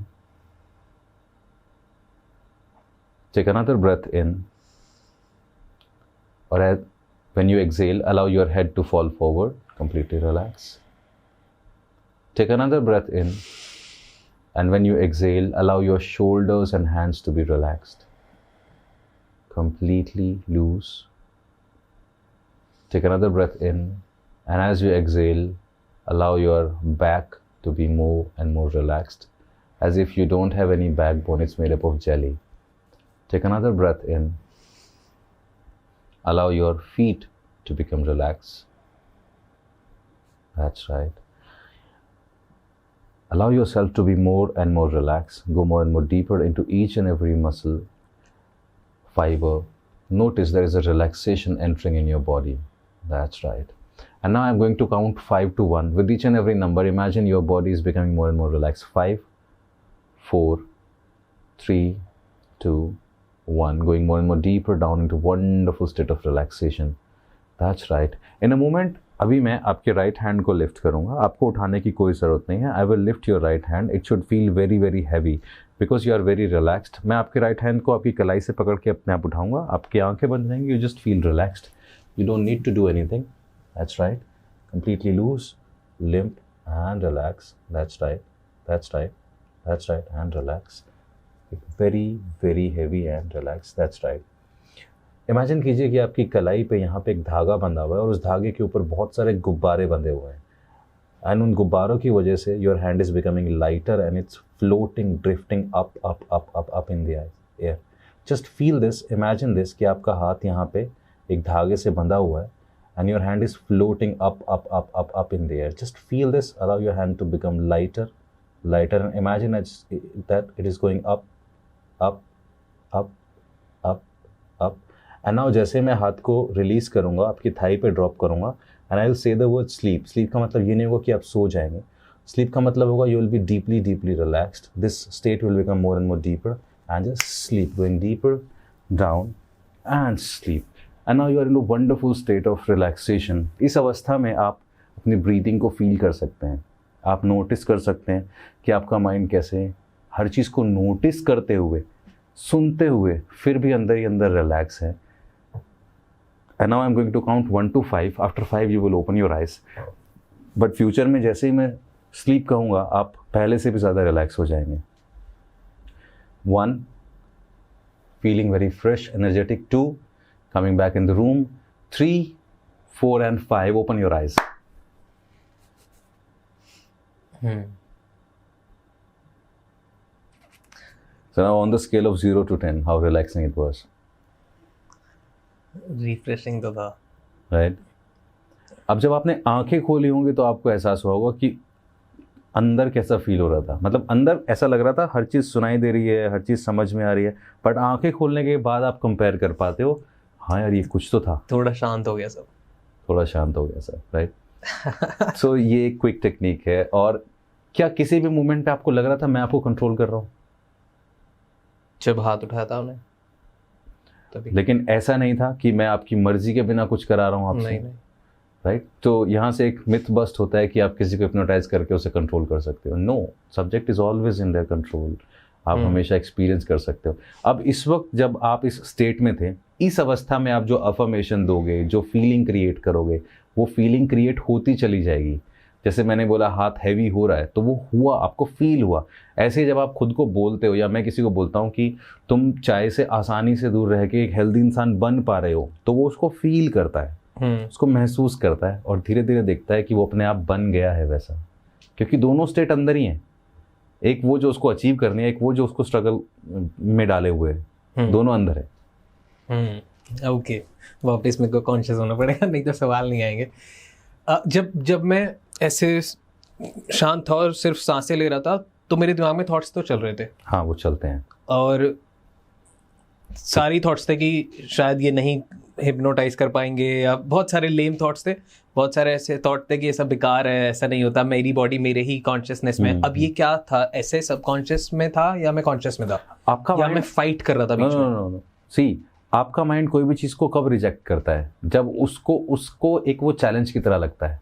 Take another breath in, or when you exhale, allow your head to fall forward, completely relax. Take another breath in, and when you exhale, allow your shoulders and hands to be relaxed, completely loose. Take another breath in, and as you exhale, allow your back to be more and more relaxed, as if you don't have any backbone, it's made up of jelly. Take another breath in, allow your feet to become relaxed. That's right. Allow yourself to be more and more relaxed. Go more and more deeper into each and every muscle fiber. Notice there is a relaxation entering in your body. That's right. And now I'm going to count 5 to 1. With each and every number, imagine your body is becoming more and more relaxed. 5, 4, 3, 2, 1. Going more and more deeper down into wonderful state of relaxation. That's right. In a moment, अभी मैं आपके right hand को lift करूंगा, आपको उठाने की कोई ज़रूरत नहीं है। I will lift your right hand, it should feel very very heavy because you are very relaxed. मैं आपके राइट हैंड को आपकी कलाई से पकड़ के अपने आप उठाऊंगा, आपकी आंखें बंद रहेंगी, you just feel relaxed, you don't need to do anything. That's right, completely loose, limp and relax. That's right, that's right, that's right and relax. Very very heavy and relax. That's right. Imagine कीजिए कि आपकी कलाई पे यहाँ पे एक धागा बंधा हुआ है और उस धागे के ऊपर बहुत सारे गुब्बारे बंधे हुए हैं, एंड उन गुब्बारों की वजह से your hand is becoming lighter and it's floating, drifting up up up up up in the air. Just feel this, imagine this कि आपका हाथ यहाँ पे एक धागे से बंधा हुआ है and your hand is floating up up up up up in the air. Just feel this, allow your hand to become lighter lighter and imagine that it is going up up up up up. And now जैसे मैं हाथ को release करूँगा, आपकी Thai पे drop करूँगा, and I will say the word sleep. Sleep का मतलब ये नहीं होगा कि आप सो जाएंगे, स्लीप का मतलब होगा you will be deeply deeply relaxed. This state will become more and more deeper and just sleep, going deeper down and sleep. And now you are in a wonderful state of relaxation. इस अवस्था में आप अपनी breathing को feel कर सकते हैं, आप नोटिस कर सकते हैं कि आपका माइंड कैसे हर चीज़ को नोटिस करते हुए, सुनते हुए, फिर भी अंदर ही अंदर रिलैक्स है। And now I'm going to count 1 to 5. After 5 you will open your eyes. But future में जैसे ही मैं sleep कहूँगा, आप पहले से भी ज़्यादा relax हो जाएंगे। 1, feeling very fresh, energetic. 2, coming back in the room. 3, 4 and 5, open your eyes. So now on the scale of 0 to 10, how relaxing it was? Refreshing तो था, राइट। अब जब आपने आंखें खोली होंगी तो आपको एहसास हुआ होगा कि अंदर कैसा फील हो रहा था। मतलब अंदर ऐसा लग रहा था हर चीज़ सुनाई दे रही है, हर चीज़ समझ में आ रही है, बट आंखें खोलने के बाद आप कंपेयर कर पाते हो, हाँ यार ये कुछ तो था, थोड़ा शांत हो गया सब, थोड़ा शांत हो गया सब, राइट। सो ये एक क्विक टेक्निक है। और क्या किसी भी मोमेंट पे आपको लग रहा था मैं आपको कंट्रोल कर रहा हूँ? जब हाथ उठाया था उन्हें तभी। लेकिन ऐसा नहीं था कि मैं आपकी मर्जी के बिना कुछ करा रहा हूँ आपसे, नहीं। राइट। तो यहाँ से एक मिथ बस्ट होता है कि आप किसी को हिप्नोटाइज करके उसे कंट्रोल कर सकते हो। No, subject is always in their control. आप हमेशा एक्सपीरियंस कर सकते हो। अब इस वक्त जब आप इस स्टेट में थे, इस अवस्था में आप जो अफर्मेशन दोगे, जो फीलिंग क्रिएट करोगे, वो फीलिंग क्रिएट होती चली जाएगी। जैसे मैंने बोला हाथ हैवी हो रहा है, तो वो हुआ, आपको फील हुआ। ऐसे जब आप खुद को बोलते हो या मैं किसी को बोलता हूँ कि तुम चाय से आसानी से दूर रह के एक हेल्दी इंसान बन पा रहे हो, तो वो उसको फील करता है, उसको महसूस करता है और धीरे धीरे देखता है कि वो अपने आप बन गया है वैसा। क्योंकि दोनों स्टेट अंदर ही हैं, एक वो जो उसको अचीव करनी है, एक वो जो उसको स्ट्रगल में डाले हुए है, दोनों अंदर है। ओके, वापस मेरे को कॉन्शियस होना पड़ेगा, नहीं तो सवाल नहीं आएंगे। जब मैं ऐसे शांत था और सिर्फ सांसें ले रहा था, तो मेरे दिमाग में थॉट्स तो चल रहे थे। हाँ, वो चलते हैं, और सारी थॉट्स थे कि शायद ये नहीं हिप्नोटाइज कर पाएंगे, या बहुत सारे लेम थॉट्स थे, बहुत सारे ऐसे थॉट थे कि ये सब बेकार है, ऐसा नहीं होता, मेरी बॉडी मेरे ही कॉन्शियसनेस में। अब ये क्या था, ऐसे सबकॉन्शियस में था या मैं कॉन्शियस में था, आपका या मैं फाइट कर रहा था बीच में? सी, आपका माइंड कोई भी चीज को कब रिजेक्ट करता है? जब उसको एक वो चैलेंज की तरह लगता है।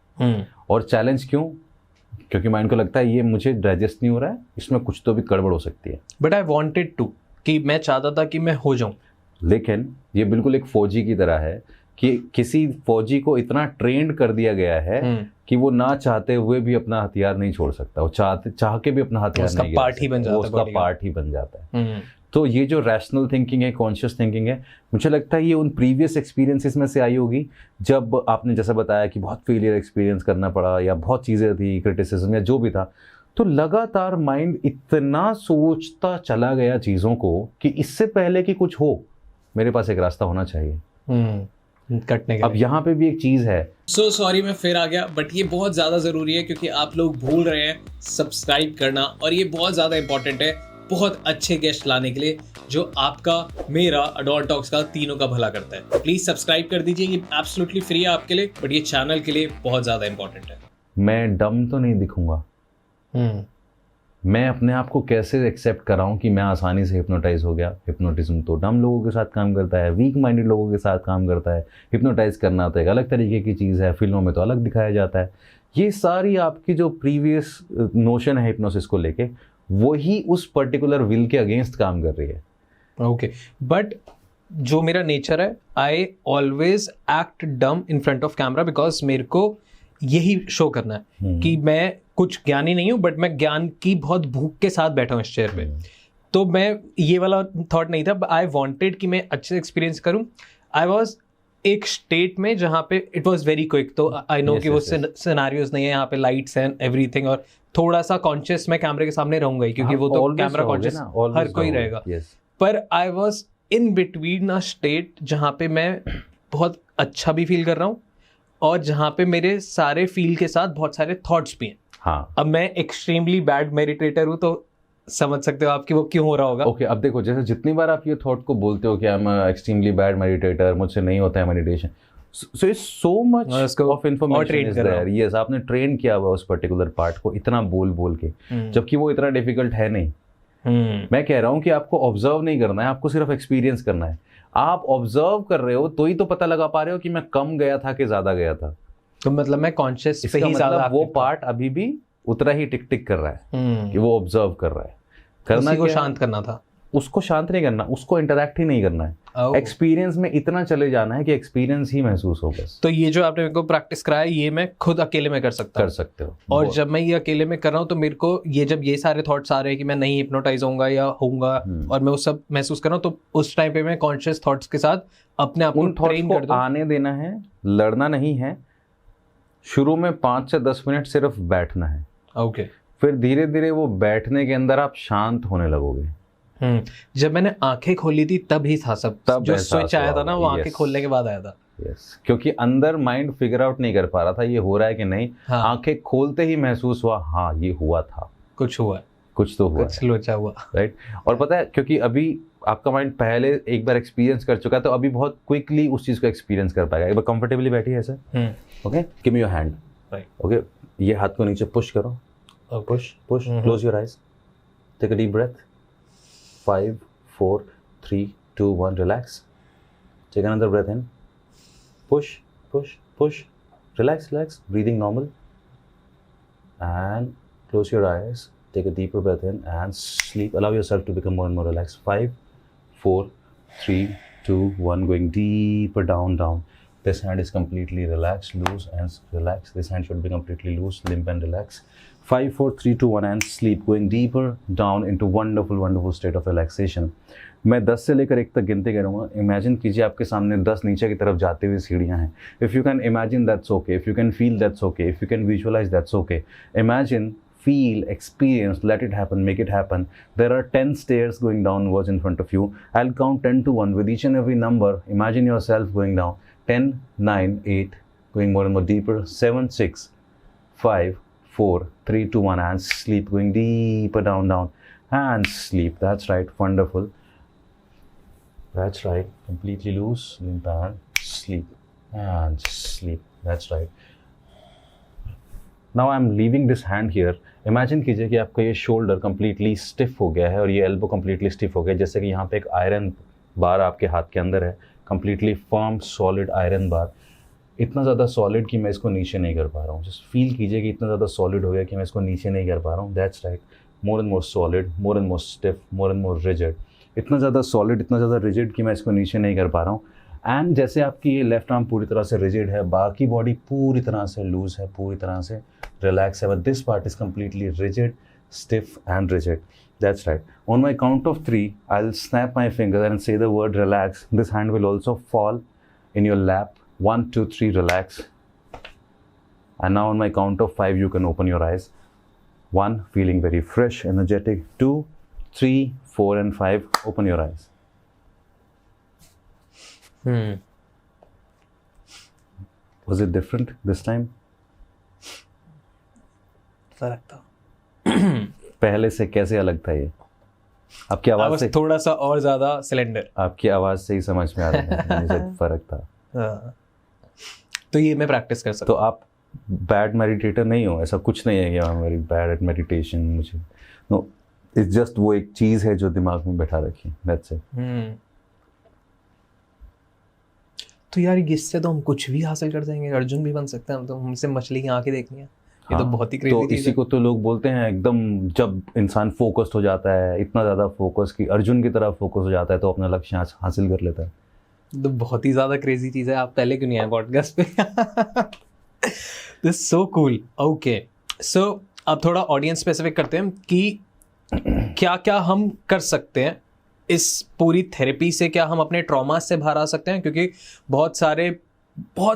और चैलेंज क्यों? क्योंकि माइंड को लगता है ये मुझे डाइजेस्ट नहीं हो रहा है, इसमें कुछ तो भी गड़बड़ हो सकती है। बट आई वांटेड टू, कि मैं चाहता था कि मैं हो जाऊं। लेकिन ये बिल्कुल एक फौजी की तरह है कि किसी फौजी को इतना ट्रेंड कर दिया गया है कि वो ना चाहते हुए भी अपना हथियार नहीं छोड़ सकता, वो चाह के भी अपना हथियार नहीं, उसका पार्ट ही बन जाता है, उसका पार्ट ही बन जाता है। तो ये जो रैशनल थिंकिंग है, कॉन्शियस थिंकिंग है, मुझे लगता है ये उन प्रीवियस एक्सपीरियंसेस में से आई होगी, जब आपने जैसा बताया कि बहुत फेलियर एक्सपीरियंस करना पड़ा या बहुत चीज़ें थी, क्रिटिसिज्म या जो भी था, तो लगातार माइंड इतना सोचता चला गया चीज़ों को कि इससे पहले कि कुछ हो मेरे पास एक रास्ता होना चाहिए कटने के। अब यहाँ पे भी एक चीज़ है, सो सॉरी मैं फिर आ गया, बट ये बहुत ज़्यादा ज़रूरी है क्योंकि आप लोग भूल रहे हैं सब्सक्राइब करना, और ये बहुत ज़्यादा इंपॉर्टेंट है बहुत अच्छे गेस्ट लाने के लिए जो आपका, मेरा, अडॉल्ट टॉक्स का, तीनों का भला करता है। प्लीज सब्सक्राइब कर दीजिए, ये एब्सोल्युटली फ्री है आपके लिए, बट ये चैनल के लिए बहुत ज्यादा इंपॉर्टेंट है। मैं डम तो नहीं दिखूंगा, मैं अपने आप को कैसे एक्सेप्ट कराऊं कि मैं आसानी से हिप्नोटाइज हो गया। हिप्नोटिज्म तो डम लोगों के साथ काम करता है, वीक माइंडेड लोगों के साथ काम करता है। हिप्नोटाइज करना तो एक अलग तरीके की चीज़ है, फिल्मों में तो अलग दिखाया जाता है। ये सारी आपकी जो प्रीवियस नोशन है हिप्नोसिस को लेके, वही उस पर्टिकुलर विल के अगेंस्ट काम कर रही है। ओके, बट जो मेरा नेचर है, आई ऑलवेज एक्ट डम in front of camera, because मेरे को यही शो करना है कि मैं कुछ ज्ञानी नहीं हूँ, बट मैं ज्ञान की बहुत भूख के साथ बैठा हूँ इस चेयर पे। तो मैं, ये वाला थॉट नहीं था, आई वॉन्टेड कि मैं अच्छे एक्सपीरियंस करूँ। आई वॉज एक स्टेट में जहाँ पे इट वॉज वेरी क्विक, तो आई नो कि वो सिनेरियोज नहीं है, यहाँ पे लाइट्स एंड एवरीथिंग, और थोड़ा सा कॉन्शियस मैं कैमरे के सामने रहूंगा ही, क्योंकि वो तो कैमरा कॉन्शियस हर कोई रहेगा। पर I was in between a state जहाँ पे मैं बहुत अच्छा भी फील कर रहा हूँ और जहाँ पे मेरे सारे फील के साथ बहुत सारे थॉट्स भी हैं। हाँ, अब मैं एक्सट्रीमली बैड मेडिटेटर हूँ, तो समझ सकते हो आपकी वो क्यों हो रहा होगा। ओके, अब देखो, जैसे जितनी बार आप ये थॉट को बोलते हो कि I am extremely bad meditator, मुझसे नहीं होता है meditation, so it's so much of information is there. Yes, आपने ट्रेन किया हुआ उस पर्टिकुलर पार्ट को इतना बोल बोल के, जबकि वो इतना डिफिकल्ट है नहीं। मैं कह रहा हूँ कि आपको ऑब्जर्व नहीं करना है, आपको सिर्फ एक्सपीरियंस करना है। आप ऑब्जर्व कर रहे हो तो ही तो पता लगा पा रहे हो कि मैं कम गया था कि ज्यादा गया था। तो मतलब मैं कॉन्शियस पे ही ज्यादा, वो पार्ट अभी भी उतना ही टिक टिक कर रहा है कि वो ऑब्जर्व कर रहा है। करना को शांत करना था, उसको शांत नहीं करना, उसको इंटरैक्ट ही नहीं करना है। एक्सपीरियंस में इतना चले जाना है कि एक्सपीरियंस ही महसूस हो बस। तो ये जो आपने मेरे को प्रैक्टिस कराया, ये मैं खुद अकेले में कर सकते हो। और जब मैं ये अकेले में कर रहा हूँ तो मेरे को ये, जब ये सारे थॉट्स आ रहे हैं कि मैं नहीं हिप्नोटाइज होऊंगा या होऊंगा, और मैं वो सब महसूस कर रहा हूँ, तो उस टाइम पे मैं कॉन्शियस थॉट्स के साथ अपने आप को ट्रेन कर दूं। आने देना है, लड़ना नहीं है। शुरू में 5 से 10 मिनट सिर्फ बैठना है। ओके, फिर धीरे धीरे वो बैठने के अंदर आप शांत होने लगोगे। जब मैंने आंखें खोली थी तब ही था सब, तब जो स्विच आया था ना, वो आंखें खोलने के बाद आया था। यस, क्योंकि अंदर माइंड फिगर आउट नहीं कर पा रहा था ये हो रहा है कि नहीं। हाँ। आंखें खोलते ही महसूस हुआ, हाँ ये हुआ था, कुछ हुआ, कुछ तो हुआ, कुछ लोचा हुआ, राइट। और पता है, क्योंकि अभी आपका माइंड पहले एक बार एक्सपीरियंस कर चुका है, तो अभी बहुत क्विकली उस चीज को एक्सपीरियंस कर पाएगा। एक बार कंफर्टेबली बैठिए ऐसे, okay, give me your hand, right, okay, ये हाथ को नीचे पुश करो, push push, close your eyes, take a deep breath, 5 4 3 2 1, relax, take another breath in, push push push, relax relax, breathing normal, and close your eyes, take a deeper breath in and sleep. Allow yourself to become more and more relaxed. 5 4 3 2 1, going deeper down. This hand is completely relaxed, loose and relaxed. This hand should be completely loose, limp and relaxed. 5, 4, 3, 2, 1 and sleep, going deeper down into wonderful state of relaxation. मैं 10 से लेकर 1 तक गिनते करूँगा. Imagine कीजिए आपके सामने 10 नीचे की तरफ जाते हुए सीढ़ियाँ हैं. If you can imagine, that's okay. If you can feel, that's okay. If you can visualize, that's okay. Imagine, feel, experience, let it happen, make it happen. There are 10 stairs going downwards in front of you. I'll count 10 to 1 with each and every number. Imagine yourself going down. 10, 9, 8, going more and more deeper. 7, 6, 5, 4, 3, 2, 1 and sleep, going deeper down and sleep. That's right, wonderful. That's right, completely loose, limp and sleep. That's right. Now I'm leaving this hand here. Imagine कीजिए कि आपका ये shoulder completely stiff हो गया है और ये elbow completely stiff हो गया है. जैसे कि यहाँ पे एक आयरन बार आपके हाथ के अंदर है, completely firm solid iron बार. इतना ज़्यादा सॉलिड कि मैं इसको नीचे नहीं कर पा रहा हूँ. जस्ट फील कीजिए कि इतना ज़्यादा सॉलिड हो गया कि मैं इसको नीचे नहीं कर पा रहा हूँ. That's right, more and more solid, more and more stiff, more and more rigid. इतना ज़्यादा सॉलिड, इतना ज़्यादा रिजिड कि मैं इसको नीचे नहीं कर पा रहा हूँ. एंड जैसे आपकी ये लेफ्ट आर्म पूरी तरह से रिजिड है, बाकी बॉडी पूरी तरह से लूज है, पूरी तरह से रिलैक्स है, but this part is completely rigid, stiff and rigid. That's right. On my count of 3, I'll snap my fingers and say the word relax. This hand will also fall in your lap. 1, 2, 3, relax. And now on my count of 5, you can open your eyes. 1, feeling very fresh, energetic. 2, 3, 4 and 5, open your eyes. Was it different this time? फर्क था. पहले से कैसे अलग था ये? आपकी आवाज से थोड़ा सा और ज्यादा सिलेंडर. आपकी आवाज से ही समझ में आ रहा है मुझे फर्क था. तो ये मैं प्रैक्टिस कर सकता हूँ. तो आप बैड मेडिटेटर नहीं हो, ऐसा कुछ नहीं है कि I am very bad at meditation. मुझे नो, इट्स जस्ट वो एक चीज है जो दिमाग में बैठा रखी है. That's it. तो यार इससे तो हम कुछ भी हासिल कर जाएंगे. अर्जुन भी बन सकते हैं हम तो. हमसे मछली की आंखें देखनी है. ये तो बहुत ही क्रेजी तो इसी को तो लोग बोलते हैं एकदम, जब इंसान फोकस्ड हो जाता है, इतना ज़्यादा फोकस कि अर्जुन की तरह फोकस हो जाता है, तो अपना लक्ष्य हासिल कर लेता है. तो बहुत ही ज़्यादा क्रेजी चीज़ है. आप पहले क्यों नहीं आए पॉडकास्ट पे? This so cool. ओके, सो अब थोड़ा ऑडियंस स्पेसिफिक करते हैं कि क्या क्या हम कर सकते हैं इस पूरी थेरेपी से. क्या हम अपने ट्रॉमा से बाहर आ सकते हैं? क्योंकि बहुत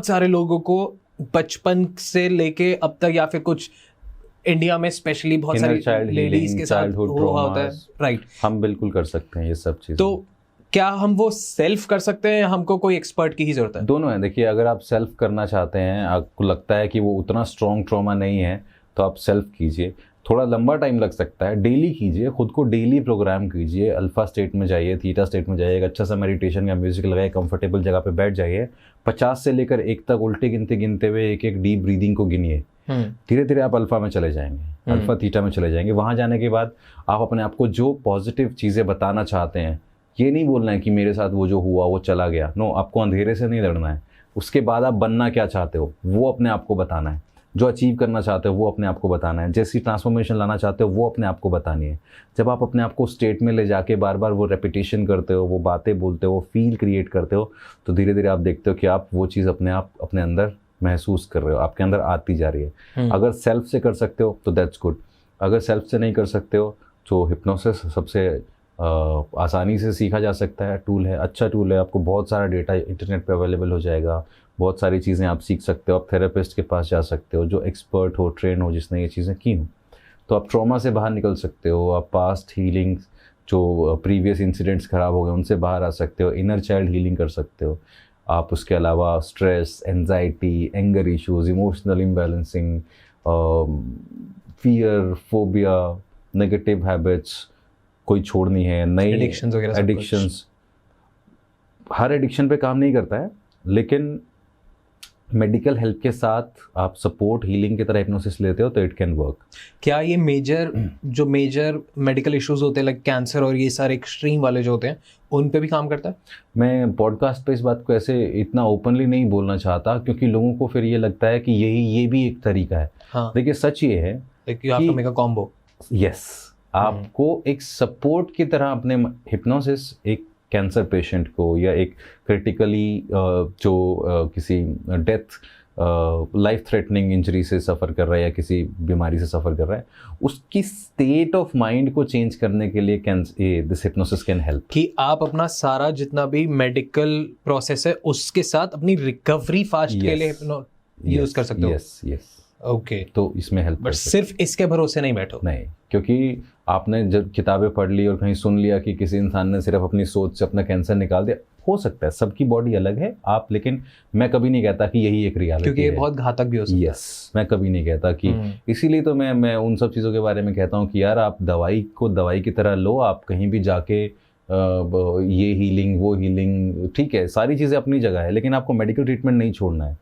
सारे लोगों को बचपन से लेके अब तक, या फिर कुछ इंडिया में स्पेशली बहुत सारी लेडीज के साथ हुआ होता है. राइट. हम बिल्कुल कर सकते हैं ये सब चीज़. तो क्या हम वो सेल्फ कर सकते हैं या हमको कोई एक्सपर्ट की ही जरूरत है? दोनों है. देखिए, अगर आप सेल्फ करना चाहते हैं, आपको लगता है कि वो उतना स्ट्रॉन्ग ट्रॉमा नहीं है, तो आप सेल्फ कीजिए. थोड़ा लंबा टाइम लग सकता है. डेली कीजिए, खुद को डेली प्रोग्राम कीजिए. अल्फा स्टेट में जाइए, थीटा स्टेट में जाइए, एक अच्छा सा मेडिटेशन या म्यूजिक लगाइए, कंफर्टेबल जगह पे बैठ जाइए. 50 से लेकर 1 तक उल्टे गिनते हुए एक डीप ब्रीदिंग को गिनिए. धीरे धीरे आप अल्फा में चले जाएंगे, अल्फा थीटा में चले जाएंगे. वहाँ जाने के बाद आप अपने आप को जो पॉजिटिव चीज़ें बताना चाहते हैं, ये नहीं बोलना है कि मेरे साथ वो जो हुआ वो चला गया. नो, आपको अंधेरे से नहीं लड़ना है. उसके बाद आप बनना क्या चाहते हो वो अपने आप को बताना है. जो अचीव करना चाहते हो वो अपने आप को बताना है. जैसी ट्रांसफॉर्मेशन लाना चाहते हो वो अपने आप को बतानी है. जब आप अपने आप को स्टेट में ले जाके बार बार वो रेपिटेशन करते हो, वो बातें बोलते हो, फील क्रिएट करते हो, तो धीरे धीरे आप देखते हो कि आप वो चीज़ अपने आप अपने अंदर महसूस कर रहे हो, आपके अंदर आती जा रही है. अगर सेल्फ से कर सकते हो तो दैट्स गुड. अगर सेल्फ से नहीं कर सकते हो तो हिप्नोसिस सबसे आसानी से सीखा जा सकता है. टूल है, अच्छा टूल है. आपको बहुत सारा डेटा इंटरनेट पे अवेलेबल हो जाएगा. बहुत सारी चीज़ें आप सीख सकते हो. आप थेरेपिस्ट के पास जा सकते हो जो एक्सपर्ट हो, ट्रेन हो, जिसने ये चीज़ें की हो. तो आप ट्रॉमा से बाहर निकल सकते हो. आप पास्ट हीलिंग, जो प्रीवियस इंसिडेंट्स ख़राब हो गए, उनसे बाहर आ सकते हो. इनर चाइल्ड हीलिंग कर सकते हो आप. उसके अलावा stress, anxiety, anger issues, emotional imbalancing, fear, phobia, negative habits कोई छोड़नी है, नई एडिक्शंस. हर एडिक्शन पे काम नहीं करता है, लेकिन मेडिकल हेल्प के साथ आप सपोर्ट हीलिंग की तरह हिप्नोसिस लेते हो तो इट कैन वर्क. क्या ये मेजर मेडिकल इश्यूज होते हैं, लाइक कैंसर और ये सारे एक्सट्रीम वाले जो होते हैं, उन पे भी काम करता है? मैं पॉडकास्ट पे इस बात को ऐसे इतना ओपनली नहीं बोलना चाहता, क्योंकि लोगों को फिर ये लगता है कि ये भी एक तरीका है. हाँ. देखिए, सच ये है कि कॉम्बो. यस, आपको एक सपोर्ट की तरह अपने हिप्नोसिस एक कैंसर पेशेंट को या एक क्रिटिकली किसी डेथ लाइफ थ्रेटनिंग इंजरी से सफ़र कर रहा है या किसी बीमारी से सफ़र कर रहा है, उसकी स्टेट ऑफ माइंड को चेंज करने के लिए दिस हिप्नोसिस कैन हेल्प। कि आप अपना सारा जितना भी मेडिकल प्रोसेस है उसके साथ अपनी रिकवरी फास्ट के लिए यूज कर सकते हो। यस ओके, तो इसमें हेल्प। बट सिर्फ इसके भरोसे नहीं बैठो। नहीं, क्योंकि आपने जब किताबें पढ़ ली और कहीं सुन लिया कि किसी इंसान ने सिर्फ अपनी सोच से अपना कैंसर निकाल दिया, हो सकता है, सबकी बॉडी अलग है आप, लेकिन मैं कभी नहीं कहता कि यही एक रियलिटी है, क्योंकि ये बहुत घातक भी हो सकता है। यस, मैं कभी नहीं कहता कि इसीलिए तो मैं उन सब चीज़ों के बारे में कहता हूँ कि यार आप दवाई को दवाई की तरह लो, आप कहीं भी जाके ये हीलिंग वो हीलिंग, ठीक है, सारी चीज़ें अपनी जगह है, लेकिन आपको मेडिकल ट्रीटमेंट नहीं छोड़ना है।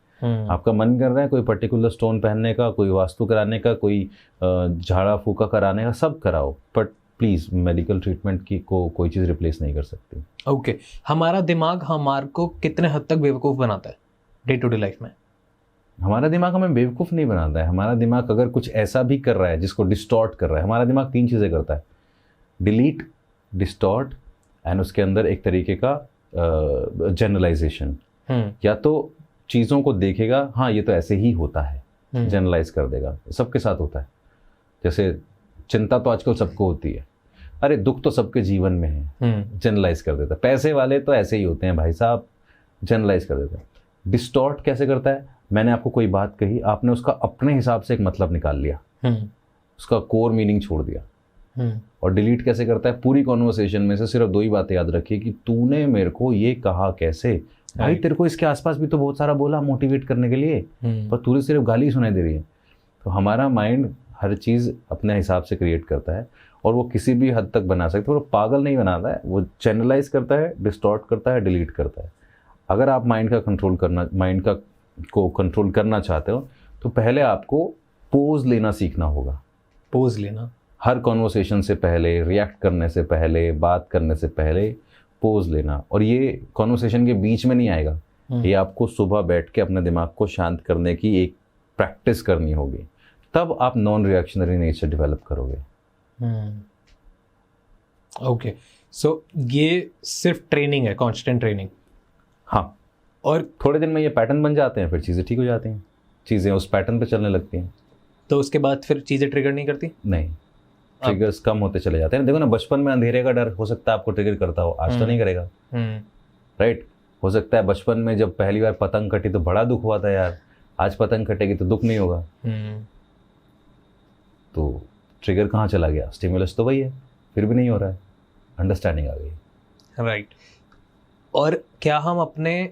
आपका मन कर रहा है कोई पर्टिकुलर स्टोन पहनने का, कोई वास्तु कराने का, कोई झाड़ा फूका कराने का, सब कराओ, बट प्लीज़ मेडिकल ट्रीटमेंट की कोई चीज़ रिप्लेस नहीं कर सकती। ओके, हमारा दिमाग हमारे को कितने हद तक बेवकूफ़ बनाता है डे टू डे लाइफ में? हमारा दिमाग हमें बेवकूफ़ नहीं बनाता है। हमारा दिमाग अगर कुछ ऐसा भी कर रहा है जिसको डिस्टॉर्ट कर रहा है, हमारा दिमाग 3 चीज़ें करता है: डिलीट, डिस्टॉर्ट एंड उसके अंदर एक तरीके का जनरलाइजेशन। या तो चीज़ों को देखेगा, हाँ ये तो ऐसे ही होता है, जनरलाइज कर देगा, सबके साथ होता है। जैसे चिंता तो आजकल सबको होती है, अरे दुख तो सबके जीवन में है, जनरलाइज कर देता है। पैसे वाले तो ऐसे ही होते हैं भाई साहब, जनरलाइज कर देता है। डिस्टॉर्ट कैसे करता है? मैंने आपको कोई बात कही, आपने उसका अपने हिसाब से एक मतलब निकाल लिया, उसका कोर मीनिंग छोड़ दिया। और डिलीट कैसे करता है? पूरी कॉन्वर्सेशन में से सिर्फ 2 ही बातें याद रखिए कि तूने मेरे को ये कहा कैसे, भाई तेरे को इसके आसपास भी तो बहुत सारा बोला मोटिवेट करने के लिए, पर तुझे सिर्फ गाली सुनाई दे रही है। तो हमारा माइंड हर चीज़ अपने हिसाब से क्रिएट करता है और वो किसी भी हद तक बना सकता है। वो पागल नहीं बनाता है, वो जनरलाइज करता है, डिस्टॉर्ट करता है, डिलीट करता है। अगर आप माइंड को कंट्रोल करना चाहते हो तो पहले आपको पोज लेना सीखना होगा। पोज लेना, हर कॉन्वर्सेशन से पहले, रिएक्ट करने से पहले, बात करने से पहले पोज लेना। और ये कॉन्वर्सेशन के बीच में नहीं आएगा, ये आपको सुबह बैठ के अपने दिमाग को शांत करने की एक प्रैक्टिस करनी होगी, तब आप नॉन रिएक्शनरी नेचर डेवलप करोगे। ओके, सो ये सिर्फ ट्रेनिंग है, कांस्टेंट ट्रेनिंग। हाँ, और थोड़े दिन में ये पैटर्न बन जाते हैं, फिर चीज़ें ठीक हो जाती हैं, चीज़ें उस पैटर्न पे चलने लगती हैं। तो उसके बाद फिर चीज़ें ट्रिगर नहीं करती? नहीं, ट्रिगर्स कम होते चले जाते हैं। देखो ना, बचपन में अंधेरे का डर हो सकता है आपको ट्रिगर करता हो, आज तो नहीं करेगा, राइट? हो सकता है बचपन में जब पहली बार पतंग कटी तो बड़ा दुख हुआ था यार, आज पतंग कटेगी तो दुख नहीं होगा। तो ट्रिगर कहाँ चला गया? स्टिमुलस तो वही है, फिर भी नहीं हो रहा है, अंडरस्टैंडिंग आ गई, राइट। और क्या हम अपने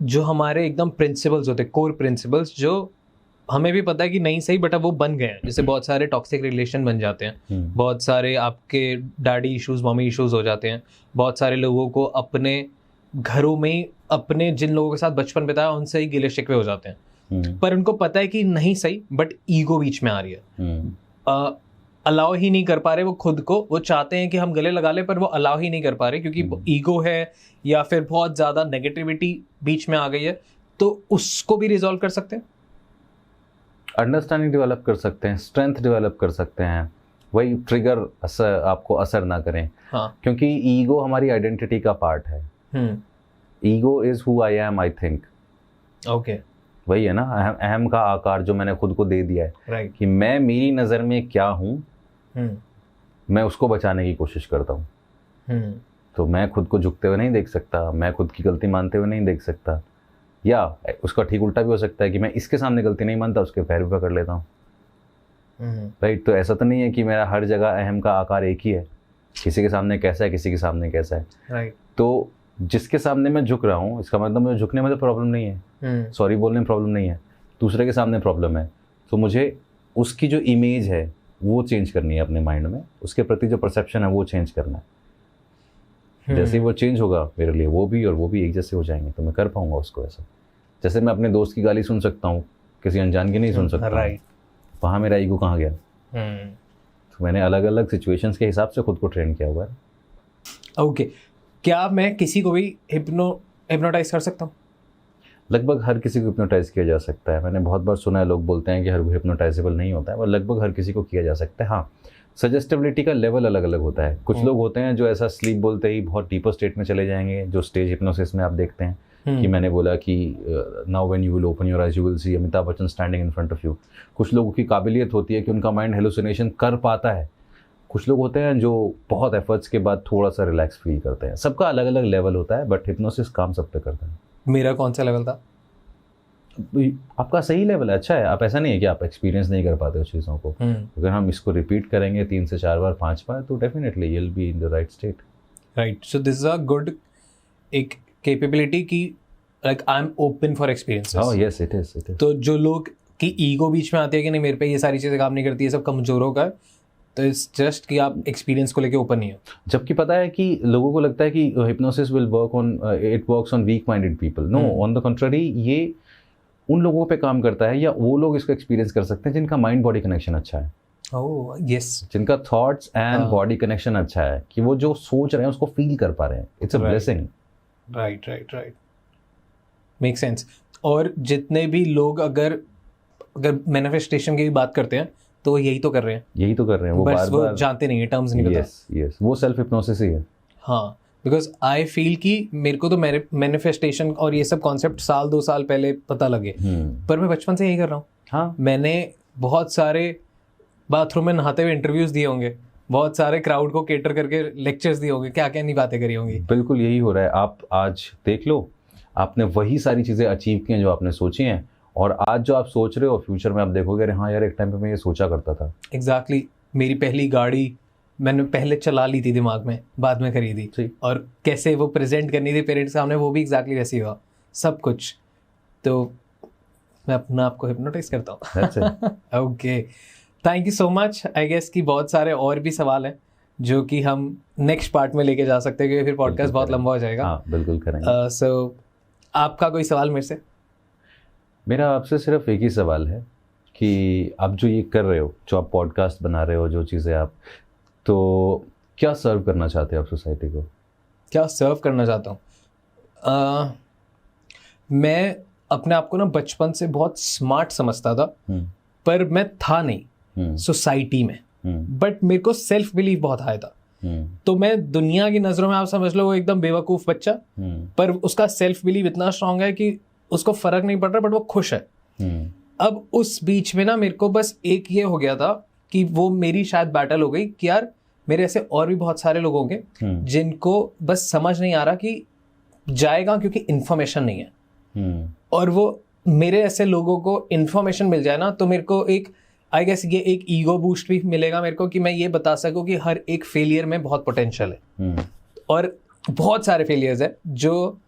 जो हमारे एकदम प्रिंसिपल्स होते हैं, कोर प्रिंसिपल्स, जो हमें भी पता है कि नहीं सही, बट अब वो बन गए हैं, जैसे बहुत सारे टॉक्सिक रिलेशन बन जाते हैं, बहुत सारे आपके डैडी इश्यूज, मम्मी इश्यूज हो जाते हैं, बहुत सारे लोगों को अपने घरों में ही अपने जिन लोगों के साथ बचपन बिताया उनसे ही गिले शिकवे हो जाते हैं, पर उनको पता है कि नहीं सही, बट ईगो बीच में आ रही है, अलाउ ही नहीं कर पा रहे वो खुद को। वो चाहते हैं कि हम गले लगा ले, पर वो अलाउ ही नहीं कर पा रहे क्योंकि ईगो है या फिर बहुत ज़्यादा नेगेटिविटी बीच में आ गई है। तो उसको भी रिजॉल्व कर सकते हैं, अंडरस्टैंडिंग डेवलप कर सकते हैं, स्ट्रेंथ डेवलप कर सकते हैं, वही ट्रिगर आपको असर ना करें। हाँ, क्योंकि ईगो हमारी आइडेंटिटी का पार्ट है। Ego is who I am, I think. Okay, वही है ना, अहम का आकार जो मैंने खुद को दे दिया है, राइट, कि मैं मेरी नज़र में क्या हूँ, मैं उसको बचाने की कोशिश करता हूँ। तो मैं खुद को झुकते हुए नहीं देख सकता, मैं खुद की गलती मानते हुए नहीं देख सकता, या उसका ठीक उल्टा भी हो सकता है कि मैं इसके सामने गलती नहीं मानता, उसके पैर भी पकड़ लेता हूँ, राइट। तो ऐसा तो नहीं है कि मेरा हर जगह अहम का आकार एक ही है, किसी के सामने कैसा है, किसी के सामने कैसा है, राइट। तो जिसके सामने मैं झुक रहा हूँ, इसका मतलब मुझे झुकने में तो प्रॉब्लम नहीं है, सॉरी बोलने में प्रॉब्लम नहीं है, दूसरे के सामने प्रॉब्लम है। तो मुझे उसकी जो इमेज है वो चेंज करनी है अपने माइंड में, उसके प्रति जो परसेप्शन है वो चेंज करना है। जैसे ही वो चेंज होगा मेरे लिए वो भी एक जैसे हो जाएंगे, तो मैं कर पाऊंगा उसको ऐसा। जैसे मैं अपने दोस्त की गाली सुन सकता हूँ, किसी अनजान की नहीं सुन सकता, राइट। वहाँ मेरा ईगो कहाँ गया? तो मैंने अलग अलग सिचुएशंस के हिसाब से खुद को ट्रेन किया हुआ है। ओके, क्या मैं किसी को भी हिप्नोटाइज कर सकता हूँ? लगभग हर किसी को हिप्नोटाइज किया जा सकता है। मैंने बहुत बार सुना है, लोग बोलते हैं कि हर कोई हिप्नोटाइजेबल नहीं होता है, पर लगभग हर किसी को किया जा सकता है। हाँ, सजेस्टिबिलिटी का लेवल अलग अलग होता है। कुछ लोग होते हैं जो ऐसा स्लीप बोलते ही बहुत डीपर स्टेट में चले जाएंगे, जो स्टेज हिप्नोसिस में आप देखते हैं कि मैंने बोला कि now when you will open your eyes you will see Amitabh Bachchan standing in front of you. कुछ लोगों की काबिलियत होती है कि उनका माइंड हेलुसिनेशन कर पाता है। कुछ लोग होते हैं जो बहुत एफर्ट्स के बाद थोड़ा सा रिलैक्स फील करते हैं। सबका अलग अलग लेवल होता है, बट हिप्नोसिस काम सब पे करता है। मेरा कौन सा लेवल था? आपका सही लेवल है, अच्छा है। आप ऐसा नहीं है कि आप एक्सपीरियंस नहीं कर पाते उस चीज़ों को। अगर हम इसको रिपीट करेंगे 3 से 4 बार 5 बार तो definitely you will be in the right state. Right, so this is a good एक कैपेबिलिटी की like I am open for experiences. Oh yes it is. तो जो लोग की ईगो बीच में आती है कि नहीं मेरे पे ये सारी चीज़ें काम नहीं करती, ये सब कमजोरों का है, तो इट्स जस्ट कि आप एक्सपीरियंस को लेके ओपन नहीं हो। जबकि पता है कि लोगों को लगता है कि hypnosis will work on it works on weak minded people. No, on the contrary ये उन लोगों पे काम करता है या वो लोग इसको एक्सपीरियंस कर सकते हैं जिनका माइंड बॉडी कनेक्शन अच्छा है। ओह यस, जिनका थॉट्स एंड बॉडी कनेक्शन अच्छा है, कि वो जो सोच रहे हैं उसको फील कर पा रहे हैं। It's a blessing. Right, make sense. और जितने भी लोग अगर मैनिफेस्टेशन की भी बात करते हैं तो यही तो कर रहे हैं, वो बस बार-बार जानते नहीं है, टर्म्स नहीं पता। यस वो सेल्फ हिप्नोसिस ही है। हाँ, बिकॉज आई फील कि मेरे को तो मैनिफेस्टेशन और ये सब कॉन्सेप्ट 1-2 साल पहले पता लगे, पर मैं बचपन से यही कर रहा हूँ। हाँ, मैंने बहुत सारे बाथरूम में नहाते हुए इंटरव्यूज दिए होंगे, बहुत सारे क्राउड को केटर करके लेक्चर्स दिए होंगे, क्या क्या नहीं बातें करी होंगी। बिल्कुल यही हो रहा है। आप आज देख लो, आपने वही सारी चीज़ें अचीव की हैं जो आपने सोची हैं, और आज जो आप सोच रहे हो फ्यूचर में आप देखोगे अरे हाँ यार एक टाइम पे मैं ये सोचा करता था। एग्जैक्टली। मेरी पहली गाड़ी मैंने पहले चला ली थी दिमाग में, बाद में खरीदी, और कैसे वो प्रेजेंट करनी थी पेरेंट्स सामने, वो भी एग्जैक्टली वैसे ही हुआ सब कुछ। तो मैं अपना आपको हिप्नोटाइज करता हूँ। Okay, thank you so much. I guess कि बहुत सारे और भी सवाल हैं जो कि हम नेक्स्ट पार्ट में लेके जा सकते हैं, क्योंकि फिर पॉडकास्ट बहुत लंबा हो जाएगा। हाँ, बिल्कुल करेंगे। सो आपका कोई सवाल मेरे से? मेरा आपसे सिर्फ एक ही सवाल है कि आप जो ये कर रहे हो, जो आप पॉडकास्ट बना रहे हो, जो चीज़ें आप, तो क्या सर्व करना चाहते हो आप सोसाइटी को? क्या सर्व करना चाहता हूँ? मैं अपने आप को ना बचपन से बहुत स्मार्ट समझता था, पर मैं था नहीं सोसाइटी में, बट मेरे को सेल्फ बिलीव बहुत हाई था। तो मैं दुनिया की नज़रों में आप समझ लो वो एकदम बेवकूफ़ बच्चा, पर उसका सेल्फ बिलीव इतना स्ट्रांग है कि उसको फर्क नहीं पड़ रहा, बट वो खुश है। अब उस बीच में ना मेरे को बस एक ये हो गया था कि वो मेरी शायद बैटल हो गई कि यार मेरे ऐसे और भी बहुत सारे लोग होंगे जिनको बस समझ नहीं आ रहा कि जाएगा, क्योंकि इन्फॉर्मेशन नहीं है। और वो मेरे ऐसे लोगों को इन्फॉर्मेशन मिल जाए ना, तो मेरे को एक आई गेस ये एक ईगो बूस्ट भी मिलेगा मेरे को, कि मैं ये बता सकूं कि हर एक फेलियर में बहुत पोटेंशियल है। और बहुत सारे फेलियर्स है जो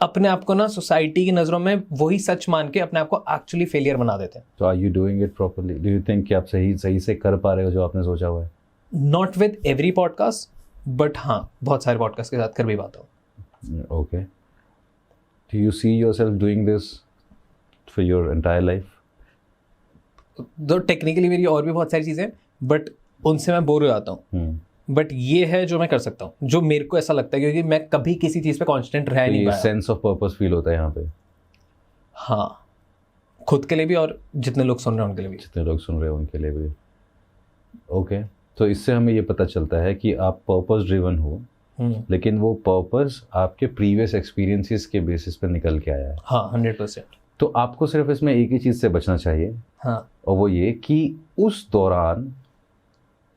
अपने आप को ना सोसाइटी की नज़रों में वही सच मान के अपने आप को एक्चुअली फेलियर बना देते हैं। तो are you doing it properly? Do you think कि आप सही से कर पा रहे हो जो आपने सोचा हुआ है? Not with every podcast, but हाँ बहुत सारे पॉडकास्ट के साथ कर भी पाता हूँ। Okay, do you see yourself doing this for your entire life? तो टेक्निकली मेरी और भी बहुत सारी चीज़ें, बट उनसे मैं बोर हो जाता हूँ। बट ये है जो मैं कर सकता हूँ, जो मेरे को ऐसा लगता है, क्योंकि मैं कभी किसी चीज़ पे कांस्टेंट रह नहीं पाया। सेंस ऑफ पर्पस फील होता है यहाँ पे। हाँ, खुद के लिए भी और जितने लोग सुन रहे हैं उनके लिए भी। ओके, तो इससे हमें ये पता चलता है कि आप पर्पस ड्रिवन हो, लेकिन वो पर्पस आपके प्रीवियस एक्सपीरियंसेस के बेसिस पे निकल के आया है। हाँ, 100%। तो आपको सिर्फ इसमें एक ही चीज़ से बचना चाहिए। हाँ, और वो ये कि उस दौरान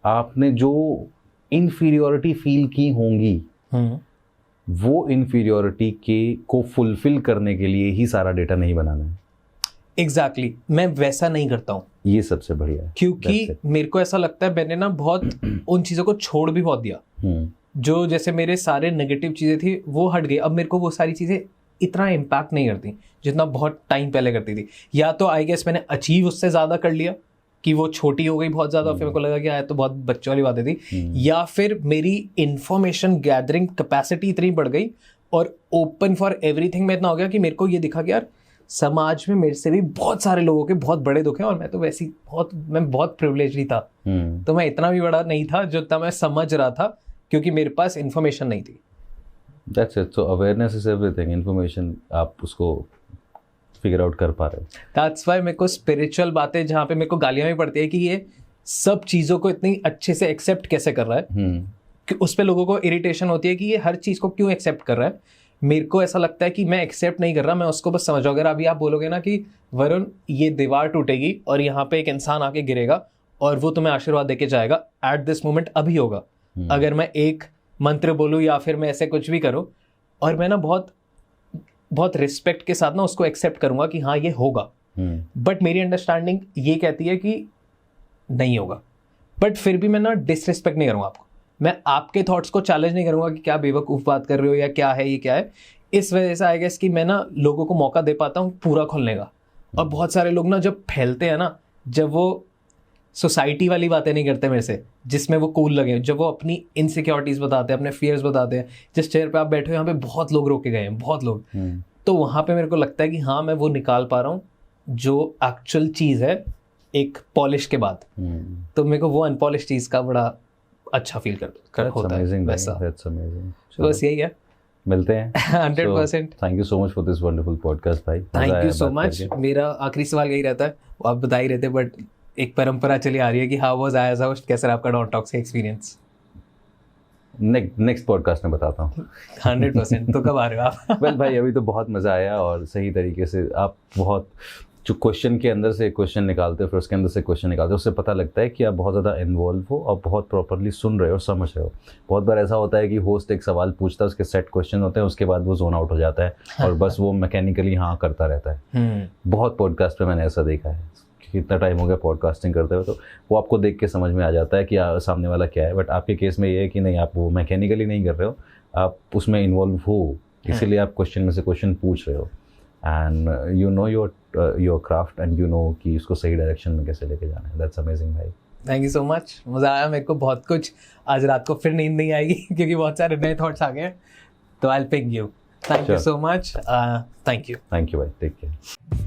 आपने जो इन्फीरियोरिटी फील की होंगी, वो इन्फीरियोरिटी को फुलफिल करने के लिए ही सारा डेटा नहीं बनाना है। एग्जैक्टली, मैं वैसा नहीं करता हूँ। ये सबसे बढ़िया है, क्योंकि मेरे को ऐसा लगता है मैंने ना बहुत उन चीज़ों को छोड़ भी बहुत दिया, जो जैसे मेरे सारे नेगेटिव चीज़ें थी वो हट गई। अब मेरे को वो सारी चीज़ें इतना इम्पैक्ट नहीं करती जितना बहुत टाइम पहले करती थी। या तो आई गेस मैंने अचीव उससे ज़्यादा कर लिया कि वो छोटी हो गई बहुत ज़्यादा, फिर मेरे को लगा कि आया तो बहुत बच्चों वाली बातें थी, या फिर मेरी इंफॉर्मेशन गैदरिंग कैपेसिटी इतनी बढ़ गई और ओपन फॉर एवरीथिंग में इतना हो गया कि मेरे को ये दिखा कि यार समाज में मेरे से भी बहुत सारे लोगों के बहुत बड़े दुख हैं, और मैं तो वैसी मैं बहुत प्रिविलेज ही था। तो मैं इतना भी बड़ा नहीं था जितना मैं समझ रहा था, क्योंकि मेरे पास इंफॉर्मेशन नहीं थी। That's it. So awareness is everything. Information आप उसको फिगर आउट कर पा रहे हो। दैट्स वाई मेरे को स्पिरिचुअल बातें जहाँ पे मेरे को गालियाँ भी पड़ती है कि ये सब चीज़ों को इतनी अच्छे से एक्सेप्ट कैसे कर रहा है कि उस पर लोगों को इरिटेशन होती है कि ये हर चीज़ को क्यों एक्सेप्ट कर रहा है। मेरे को ऐसा लगता है कि मैं एक्सेप्ट नहीं कर रहा, मैं उसको बस समझ। अगर अभी आप बोलोगे ना कि वरुण ये दीवार टूटेगी और यहाँ पे एक इंसान आके गिरेगा और वो तुम्हें आशीर्वाद देके जाएगा, एट दिस मोमेंट अभी होगा। अगर मैं एक मंत्र बोलूँ या फिर मैं ऐसे कुछ भी करूँ और मैं ना बहुत बहुत रिस्पेक्ट के साथ ना उसको एक्सेप्ट करूँगा कि हाँ ये होगा, बट मेरी अंडरस्टैंडिंग ये कहती है कि नहीं होगा। बट फिर भी मैं ना डिसरिस्पेक्ट नहीं करूँगा आपको, मैं आपके थॉट्स को चैलेंज नहीं करूँगा कि क्या बेवकूफ़ बात कर रहे हो या क्या है ये क्या है। इस वजह से आई गेस कि मैं ना लोगों को मौका दे पाता हूँ पूरा खोलने का। और बहुत सारे लोग ना जब फैलते हैं ना, जब वो सोसाइटी वाली बातें नहीं करते मेरे से जिसमें वो कूल लगे, जब वो अपनी इनसिक्योरिटीज़ बताते हैं, अपने फियर्स बताते हैं, जिस चेयर पे आप बैठे हो यहाँ पे बहुत लोग रोके गए हैं, बहुत लोग, तो वहाँ पे मेरे को लगता है कि हाँ मैं वो निकाल पा रहा हूँ जो एक्चुअल चीज़ है एक पॉलिश के बाद। तो मेरे को वो अनपॉलिश चीज़ का बड़ा अच्छा फील होता है वैसा। तो बस यही है, मिलते हैं 100%। Thank you so much for this wonderful podcast भाई। Thank you so much. मेरा आखिरी सवाल यही रहता है, आप बता ही रहते बट एक परंपरा चली आ रही है कि how was I as a host, कैसा आपका डॉन टॉक्स का एक्सपीरियंस? नेक्स्ट पॉडकास्ट में बताता हूँ 100%। तो कब आ रहे हो आप? वेल भाई अभी तो बहुत मज़ा आया और सही तरीके से आप बहुत जो क्वेश्चन के अंदर से क्वेश्चन निकालते हो फिर उसके अंदर से क्वेश्चन निकालते हो, उससे पता लगता है कि आप बहुत ज़्यादा इन्वॉल्व हो और बहुत प्रॉपरली सुन रहे हो और समझ रहे हो। बहुत बार ऐसा होता है कि होस्ट एक सवाल पूछता है, उसके सेट क्वेश्चन होते हैं, उसके बाद वो जोन आउट हो जाता है और बस वो मैकेनिकली हाँ करता रहता है। बहुत पॉडकास्ट पे मैंने ऐसा देखा है, कितना टाइम हो गया पॉडकास्टिंग करते हुए, तो वो आपको देख के समझ में आ जाता है कि सामने वाला क्या है। बट आपके केस में ये है कि नहीं, आप वो मैकेनिकली नहीं कर रहे हो, आप उसमें इन्वॉल्व हो, इसीलिए आप क्वेश्चन में से क्वेश्चन पूछ रहे हो and you know your craft and you know कि उसको सही डायरेक्शन में कैसे लेके जाना है। दैट्स अमेजिंग भाई। थैंक यू सो मच, मज़ा आया मेरे को बहुत कुछ। आज रात को फिर नींद नहीं आएगी क्योंकि बहुत सारे नए थॉट्स आ गए हैं, तो I will pick you. Thank you so much. Thank you भाई, टेक केयर।